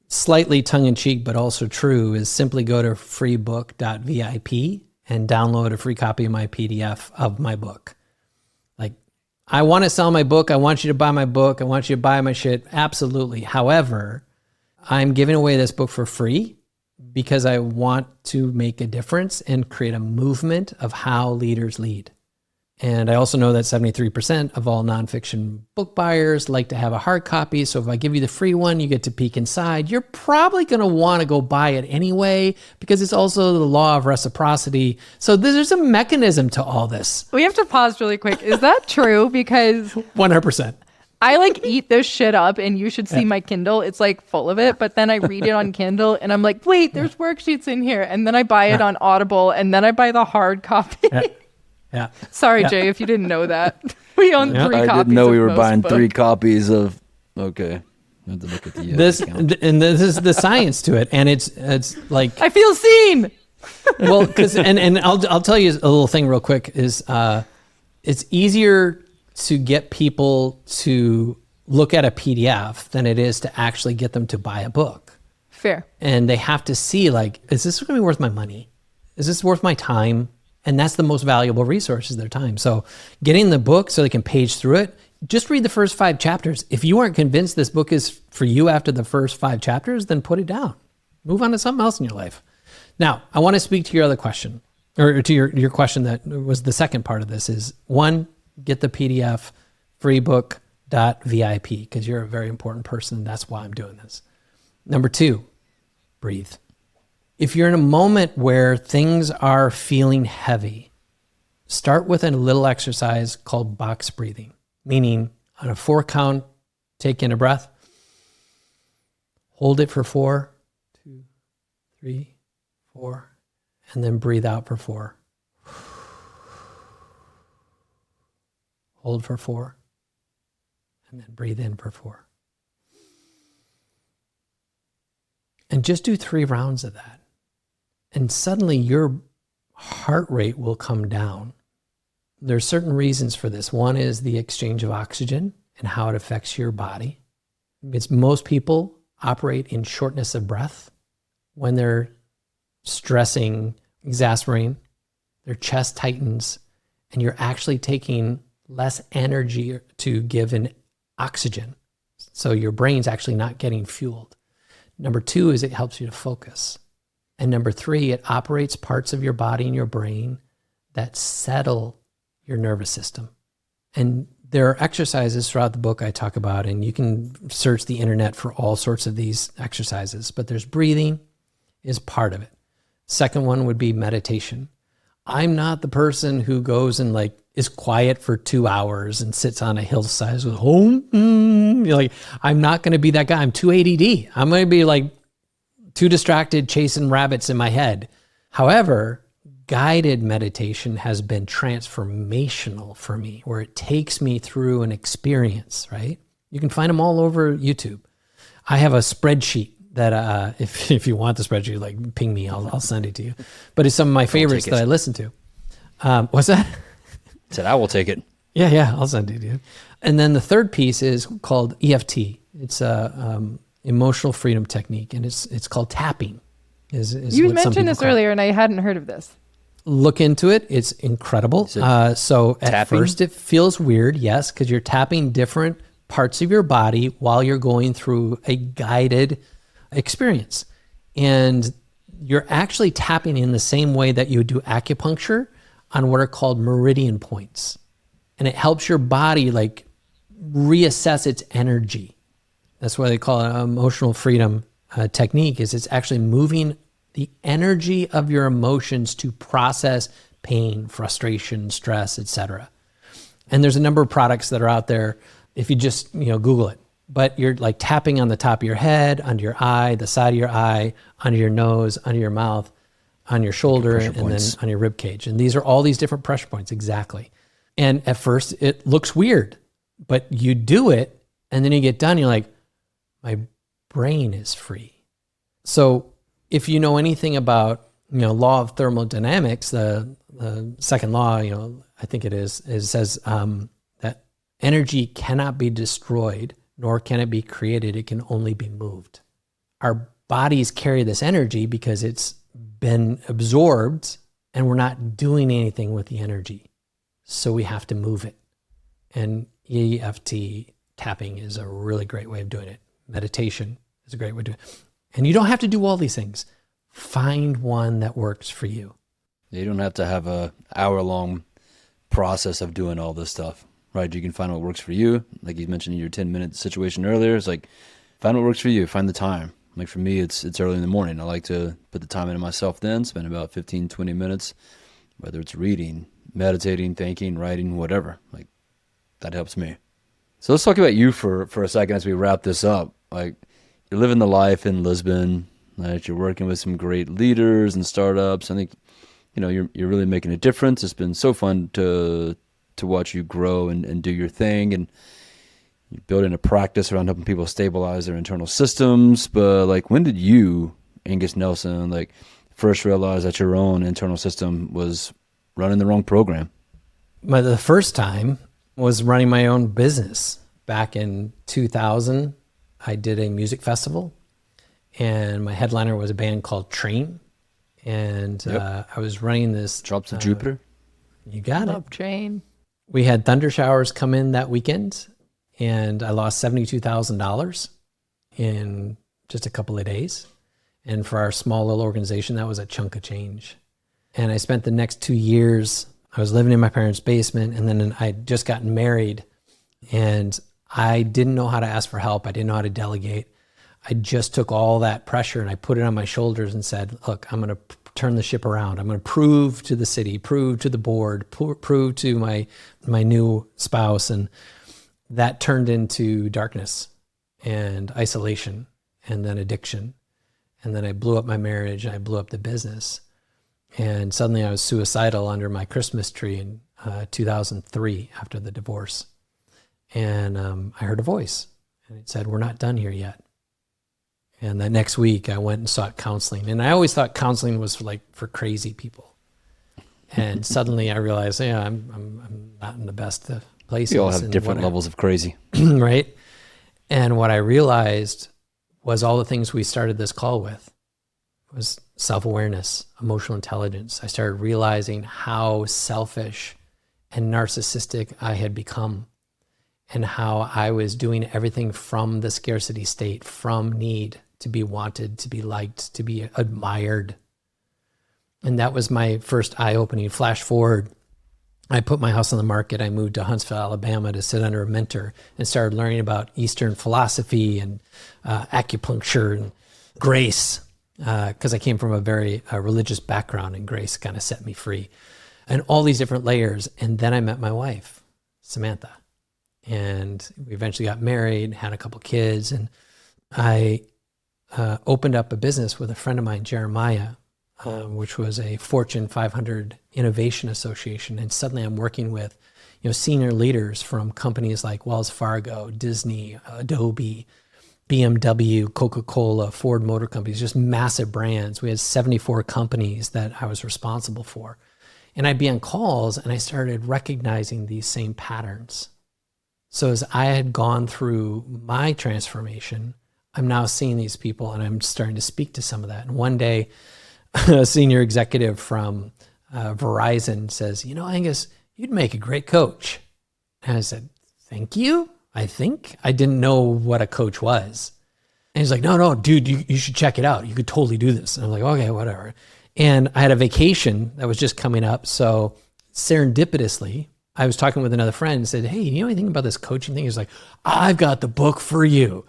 A: slightly tongue-in-cheek, but also true, is simply go to freebook.vip and download a free copy of my PDF of my book. Like, I want to sell my book. I want you to buy my book. I want you to buy my shit. Absolutely. However, I'm giving away this book for free because I want to make a difference and create a movement of how leaders lead. And I also know that 73% of all nonfiction book buyers like to have a hard copy. So if I give you the free one, you get to peek inside. You're probably going to want to go buy it anyway, because it's also the law of reciprocity. So there's a mechanism to all this.
C: We have to pause really quick. Is that true? Because
A: 100%.
C: I like eat this shit up, and you should see my Kindle. It's like full of it, but then I read it on Kindle and I'm like, wait, there's worksheets in here. And then I buy it on Audible, and then I buy the hard copy.
A: Yeah.
C: Sorry, Jay, if you didn't know that. We own 3 copies.
B: I didn't know we
C: of
B: were
C: most
B: buying
C: books.
B: 3 copies of. Okay, I have to look at the
A: This
B: account.
A: and this is the science to it, and it's like,
C: I feel seen.
A: well, because and I'll tell you a little thing real quick is it's easier to get people to look at a PDF than it is to actually get them to buy a book.
C: Fair.
A: And they have to see, like, is this going to be worth my money? Is this worth my time? And that's the most valuable resource, is their time. So getting the book so they can page through it, just read the first 5 chapters. If you aren't convinced this book is for you after the first 5 chapters, then put it down. Move on to something else in your life. Now, I want to speak to your other question, or to your question that was the second part of this is, 1, get the PDF, freebook.vip, because you're a very important person, and that's why I'm doing this. Number 2, breathe. If you're in a moment where things are feeling heavy, start with a little exercise called box breathing, meaning on a 4 count, take in a breath, hold it for 4, 2, 3, 4, and then breathe out for 4. Hold for 4, and then breathe in for 4. And just do 3 rounds of that. And suddenly your heart rate will come down. There's certain reasons for this. One is the exchange of oxygen and how it affects your body. It's most people operate in shortness of breath when they're stressing, exasperating, their chest tightens, and you're actually taking less energy to give in oxygen. So your brain's actually not getting fueled. Number 2 is it helps you to focus. And number 3, it operates parts of your body and your brain that settle your nervous system. And there are exercises throughout the book I talk about, and you can search the internet for all sorts of these exercises, but there's breathing is part of it. Second one would be meditation. I'm not the person who goes and like is quiet for 2 hours and sits on a hillside with like, I'm not going to be that guy. I'm too ADD. I'm going to be like too distracted chasing rabbits in my head. However, guided meditation has been transformational for me, where it takes me through an experience, right? You can find them all over YouTube. I have a spreadsheet that if you want the spreadsheet, like ping me, I'll send it to you. But it's some of my favorites that I listen to. What's that?
B: I said, I will take it.
A: Yeah, I'll send it to you. And then the third piece is called EFT. It's a emotional freedom technique, and it's called tapping.
C: You mentioned this earlier, and I hadn't heard of this.
A: Look into it. It's incredible. So at
B: tapping?
A: first it feels weird, yes, because you're tapping different parts of your body while you're going through a guided experience. And you're actually tapping in the same way that you would do acupuncture on what are called meridian points. And it helps your body like reassess its energy. That's why they call it emotional freedom technique, is it's actually moving the energy of your emotions to process pain, frustration, stress, etc. And there's a number of products that are out there if you just, Google it. But you're like tapping on the top of your head, under your eye, the side of your eye, under your nose, under your mouth, on your shoulder, and then on your rib cage. And these are all these different pressure points, exactly. And at first it looks weird, but you do it and then you get done, you're like, my brain is free. So if you know anything about, law of thermodynamics, the second law, I think it says that energy cannot be destroyed, nor can it be created. It can only be moved. our bodies carry this energy because it's been absorbed and we're not doing anything with the energy. So we have to move it. And EFT tapping is a really great way of doing it. Meditation is a great way of doing it. And you don't have to do all these things. Find one that works for you.
B: You don't have to have a hour-long process of doing all this stuff, right? You can find what works for you. Like you mentioned in your 10-minute situation earlier, it's like, find what works for you, find the time. Like for me, it's early in the morning. I like to put the time into myself then, spend about 15, 20 minutes, whether it's reading, meditating, thinking, writing, whatever. Like that helps me. So let's talk about you for a second as we wrap this up. Like you're living the life in Lisbon, right? You're working with some great leaders and startups. I think, you're really making a difference. It's been so fun to watch you grow and do your thing. And you're building a practice around helping people stabilize their internal systems. But like, when did you, Angus Nelson, first realize that your own internal system was running the wrong program?
A: The first time was running my own business. Back in 2000, I did a music festival, and my headliner was a band called Train. And I was running this.
B: Drops of Jupiter?
A: You got
C: Love
A: it.
C: Train.
A: We had thunder showers come in that weekend, and I lost $72,000 in just a couple of days. And for our small little organization, that was a chunk of change. And I spent the next 2 years, I was living in my parents' basement, and then I had just gotten married, and I didn't know how to ask for help. I didn't know how to delegate. I just took all that pressure and I put it on my shoulders and said, look, I'm going to turn the ship around. I'm going to prove to the city, prove to the board, prove to my new spouse. And that turned into darkness and isolation and then addiction. And then I blew up my marriage and I blew up the business. And suddenly I was suicidal under my Christmas tree in 2003 after the divorce. And I heard a voice and it said, we're not done here yet. And the next week I went and sought counseling. And I always thought counseling was for crazy people. And suddenly I realized, I'm not in the best of places.
B: We all have different levels of crazy.
A: Right? And what I realized was all the things we started this call with was self-awareness, emotional intelligence. I started realizing how selfish and narcissistic I had become, and how I was doing everything from the scarcity state, from need to be wanted, to be liked, to be admired. And that was my first eye-opening. Flash forward, I put my house on the market. I moved to Huntsville, Alabama to sit under a mentor and started learning about Eastern philosophy and acupuncture and grace, because I came from a very religious background, and grace kind of set me free. And all these different layers. And then I met my wife, Samantha. And we eventually got married, had a couple kids, and I opened up a business with a friend of mine, Jeremiah, which was a Fortune 500 innovation association. And suddenly I'm working with, senior leaders from companies like Wells Fargo, Disney, Adobe, BMW, Coca-Cola, Ford Motor Companies, just massive brands. We had 74 companies that I was responsible for. And I'd be on calls and I started recognizing these same patterns. So as I had gone through my transformation, I'm now seeing these people and I'm starting to speak to some of that. And one day, a senior executive from Verizon says, Angus, you'd make a great coach. And I said, thank you. I didn't know what a coach was. And he's like, no, dude, you should check it out. You could totally do this. And I'm like, okay, whatever. And I had a vacation that was just coming up. So serendipitously, I was talking with another friend and said, hey, you know anything about this coaching thing? He's like, I've got the book for you.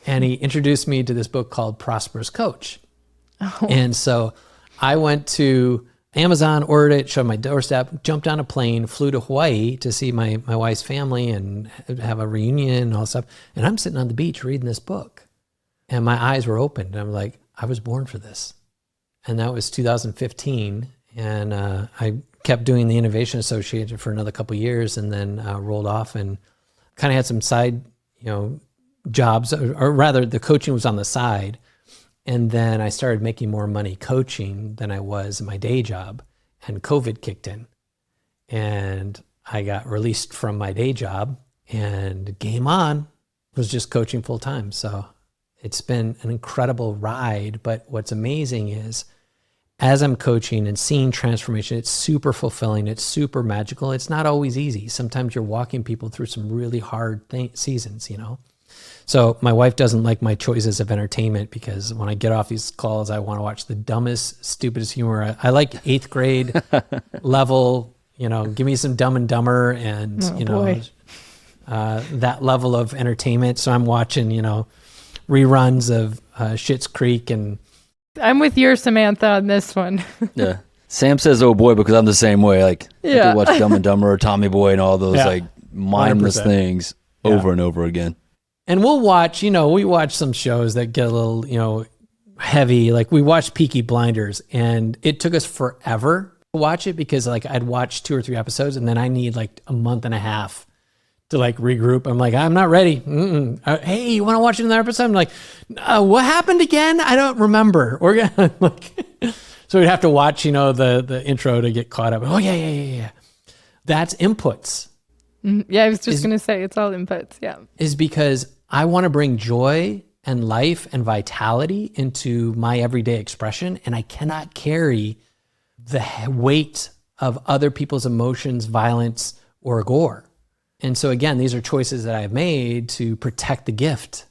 A: And he introduced me to this book called Prosperous Coach. Oh. And so I went to Amazon, ordered it, showed my doorstep, jumped on a plane, flew to Hawaii to see my wife's family and have a reunion and all that stuff. And I'm sitting on the beach reading this book. And my eyes were opened. I'm like, I was born for this. And that was 2015. And I kept doing the Innovation Association for another couple of years, and then rolled off and kind of had some side, jobs, or rather the coaching was on the side. And then I started making more money coaching than I was in my day job, and COVID kicked in and I got released from my day job, and game on, was just coaching full time. So It's been an incredible ride. But what's amazing is as I'm coaching and seeing transformation, it's super fulfilling. It's super magical. It's not always easy. Sometimes you're walking people through some really hard seasons, So my wife doesn't like my choices of entertainment because when I get off these calls, I want to watch the dumbest, stupidest humor. I like 8th grade level, give me some Dumb and Dumber and, that level of entertainment. So I'm watching, reruns of Schitt's Creek and
C: I'm with your Samantha on this one.
B: Yeah. Sam says, "Oh boy," because I'm the same way. Like, I could watch Dumb and Dumber or Tommy Boy and all those like mindless
A: 100%.
B: things over and over again.
A: And we'll watch, we watch some shows that get a little, heavy. Like we watched Peaky Blinders and it took us forever to watch it because like I'd watch 2 or 3 episodes and then I need like a month and a half to like regroup. I'm like, I'm not ready. Hey, you want to watch another episode? I'm like, what happened again? I don't remember. So we'd have to watch, the intro to get caught up. Oh yeah. That's inputs.
C: Yeah, I was just going to say it's all inputs. Yeah.
A: Is because I want to bring joy and life and vitality into my everyday expression. And I cannot carry the weight of other people's emotions, violence, or gore. And so again, these are choices that I've made to protect the gift.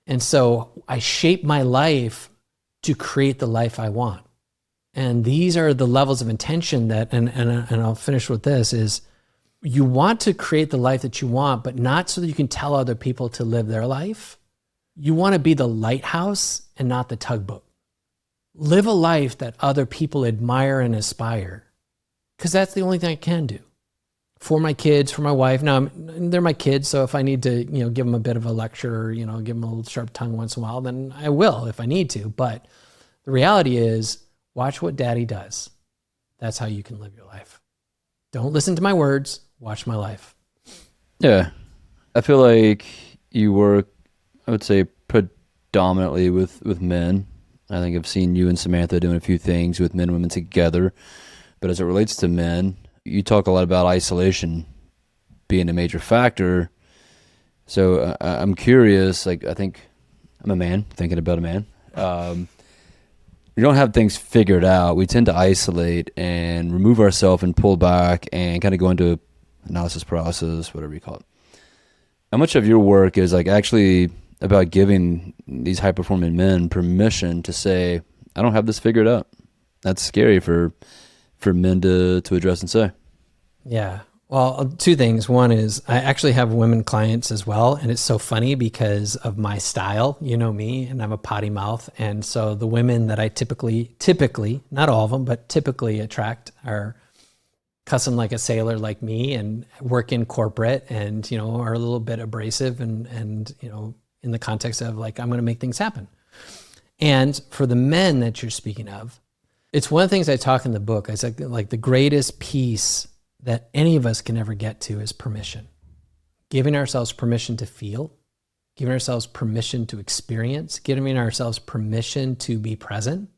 A: And so I shape my life to create the life I want. And these are the levels of intention that, and I'll finish with this, is you want to create the life that you want, but not so that you can tell other people to live their life. You want to be the lighthouse and not the tugboat. Live a life that other people admire and aspire, because that's the only thing I can do. For my kids, for my wife. Now, they're my kids, so if I need to, give them a bit of a lecture, or, give them a little sharp tongue once in a while, then I will if I need to. But the reality is, watch what daddy does. That's how you can live your life. Don't listen to my words, watch my life.
B: Yeah. I feel like you work, I would say, predominantly with men. I think I've seen you and Samantha doing a few things with men and women together. But as it relates to men, you talk a lot about isolation being a major factor. So I'm curious, I think I'm a man, thinking about a man. We don't have things figured out. We tend to isolate and remove ourselves and pull back and kind of go into analysis paralysis, whatever you call it. How much of your work is actually about giving these high-performing men permission to say, I don't have this figured out? That's scary for men to address and say.
A: Yeah. Well, 2 things. One is I actually have women clients as well. And it's so funny because of my style, me, and I'm a potty mouth. And so the women that I typically, not all of them, but typically attract are cussing like a sailor like me and work in corporate and, are a little bit abrasive and in the context of I'm going to make things happen. And for the men that you're speaking of, it's one of the things I talk in the book. I said, the greatest piece that any of us can ever get to is permission. Giving ourselves permission to feel, giving ourselves permission to experience, giving ourselves permission to be present.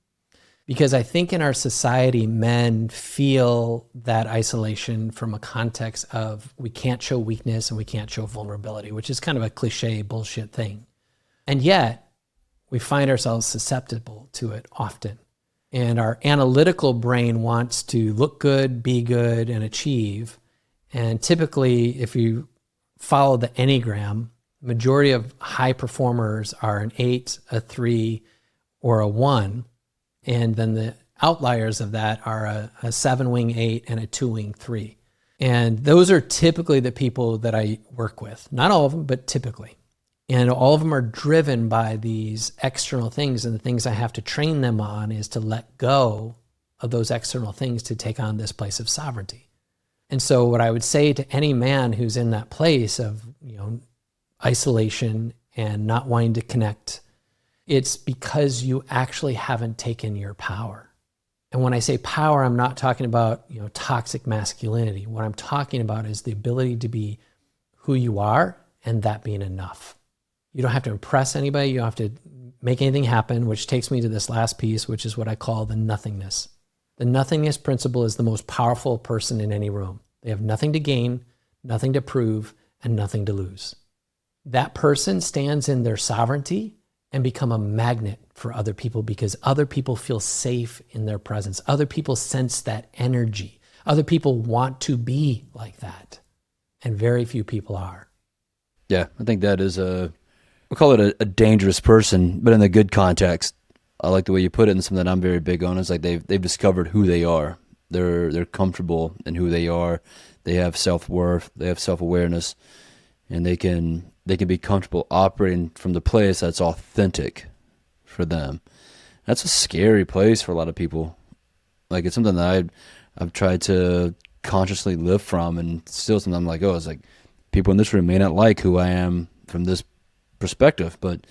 A: Because I think in our society, men feel that isolation from a context of we can't show weakness and we can't show vulnerability, which is kind of a cliche bullshit thing. And yet we find ourselves susceptible to it often. And our analytical brain wants to look good, be good, and achieve. And typically, if you follow the Enneagram, majority of high performers are an 8, a 3, or a 1. And then the outliers of that are a 7-wing 8 and a 2-wing 3. And those are typically the people that I work with. Not all of them, but typically. And all of them are driven by these external things. And the things I have to train them on is to let go of those external things to take on this place of sovereignty. And so what I would say to any man who's in that place of, isolation and not wanting to connect, it's because you actually haven't taken your power. And when I say power, I'm not talking about, toxic masculinity. What I'm talking about is the ability to be who you are and that being enough. You don't have to impress anybody. You don't have to make anything happen, which takes me to this last piece, which is what I call the nothingness. The nothingness principle is the most powerful person in any room. They have nothing to gain, nothing to prove, and nothing to lose. That person stands in their sovereignty and become a magnet for other people because other people feel safe in their presence. Other people sense that energy. Other people want to be like that. And very few people are.
B: Yeah, I think that is we'll call it a dangerous person, but in the good context. I like the way you put it, and something that I'm very big on is like they've discovered who they are. They're comfortable in who they are. They have self-worth, they have self-awareness, and they can be comfortable operating from the place that's authentic for them. That's a scary place for a lot of people. Like, it's something that I've tried to consciously live from, and still something I'm like, oh, it's like people in this room may not like who I am from this perspective, but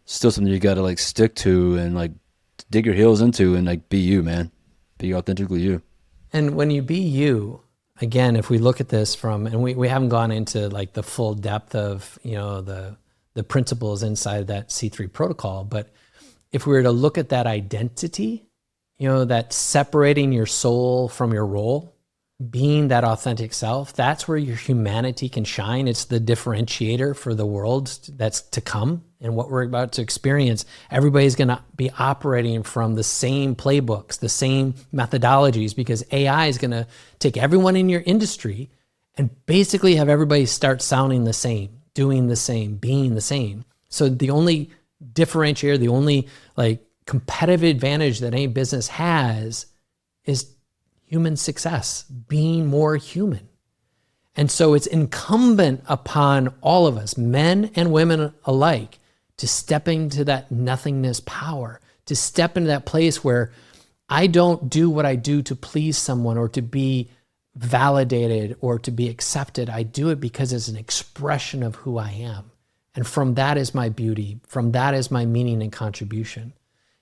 B: still something you got to like stick to and like dig your heels into and like be you, man. Be authentically you.
A: And when you be you, again, if we look at this from, and we haven't gone into like the full depth of, the principles inside that C3 protocol, but if we were to look at that identity, that separating your soul from your role, being that authentic self, that's where your humanity can shine. It's the differentiator for the world that's to come and what we're about to experience. Everybody's going to be operating from the same playbooks, the same methodologies, because AI is going to take everyone in your industry and basically have everybody start sounding the same, doing the same, being the same. So the only differentiator, the only like competitive advantage that any business has is human success, being more human. And so it's incumbent upon all of us, men and women alike, to step into that nothingness power, to step into that place where I don't do what I do to please someone or to be validated or to be accepted. I do it because it's an expression of who I am. And from that is my beauty. From that is my meaning and contribution.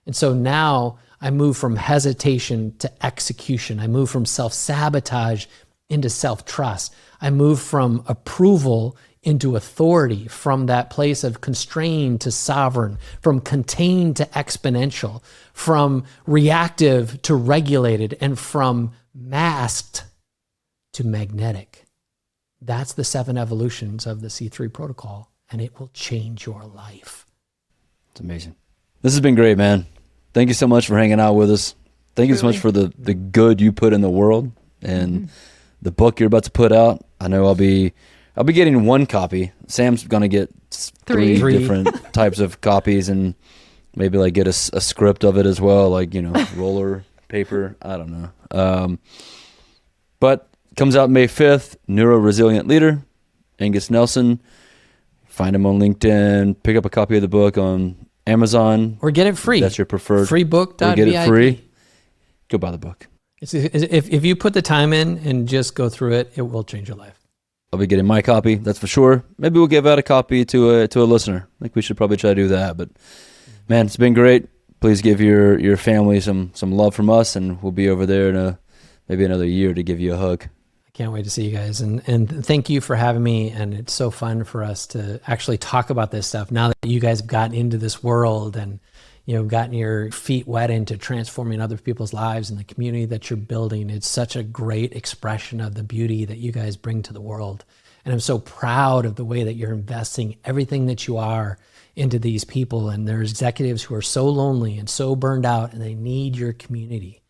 A: And so now I move from hesitation to execution. I move from self-sabotage into self-trust. I move from approval into authority, from that place of constrained to sovereign, from contained to exponential, from reactive to regulated, and from masked to magnetic. That's the 7 evolutions of the C3 protocol, and it will change your life.
B: It's amazing. This has been great, man. Thank you so much for hanging out with us. Thank you so much for the good you put in the world and the book you're about to put out. I know I'll be getting one copy. Sam's going to get three different types of copies and maybe like get a script of it as well, like, roller paper. I don't know. But comes out May 5th, Neuro Resilient Leader, Angus Nelson. Find him on LinkedIn. Pick up a copy of the book on Amazon. Or get it free. That's your preferred. Freebook.vip. Get it free. Go buy the book. If you put the time in and just go through it, it will change your life. I'll be getting my copy, that's for sure. Maybe we'll give out a copy to a listener. I think we should probably try to do that. But man, it's been great. Please give your family some love from us, and we'll be over there in maybe another year to give you a hug. I can't wait to see you guys. And thank you for having me. And it's so fun for us to actually talk about this stuff now that you guys have gotten into this world and gotten your feet wet into transforming other people's lives and the community that you're building. It's such a great expression of the beauty that you guys bring to the world. And I'm so proud of the way that you're investing everything that you are into these people. And there's executives who are so lonely and so burned out, and they need your community.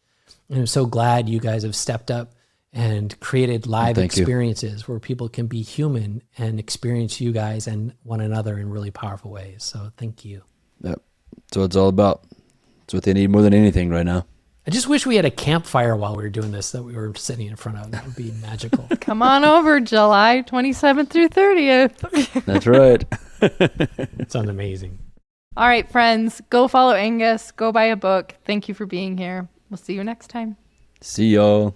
B: And I'm so glad you guys have stepped up and created live experiences where people can be human and experience you guys and one another in really powerful ways. So thank you. Yep. That's what it's all about. It's what they need more than anything right now. I just wish we had a campfire while we were doing this that we were sitting in front of. That would be magical. Come on over July 27th through 30th. That's right. It sounds amazing. All right, friends, go follow Angus. Go buy a book. Thank you for being here. We'll see you next time. See y'all.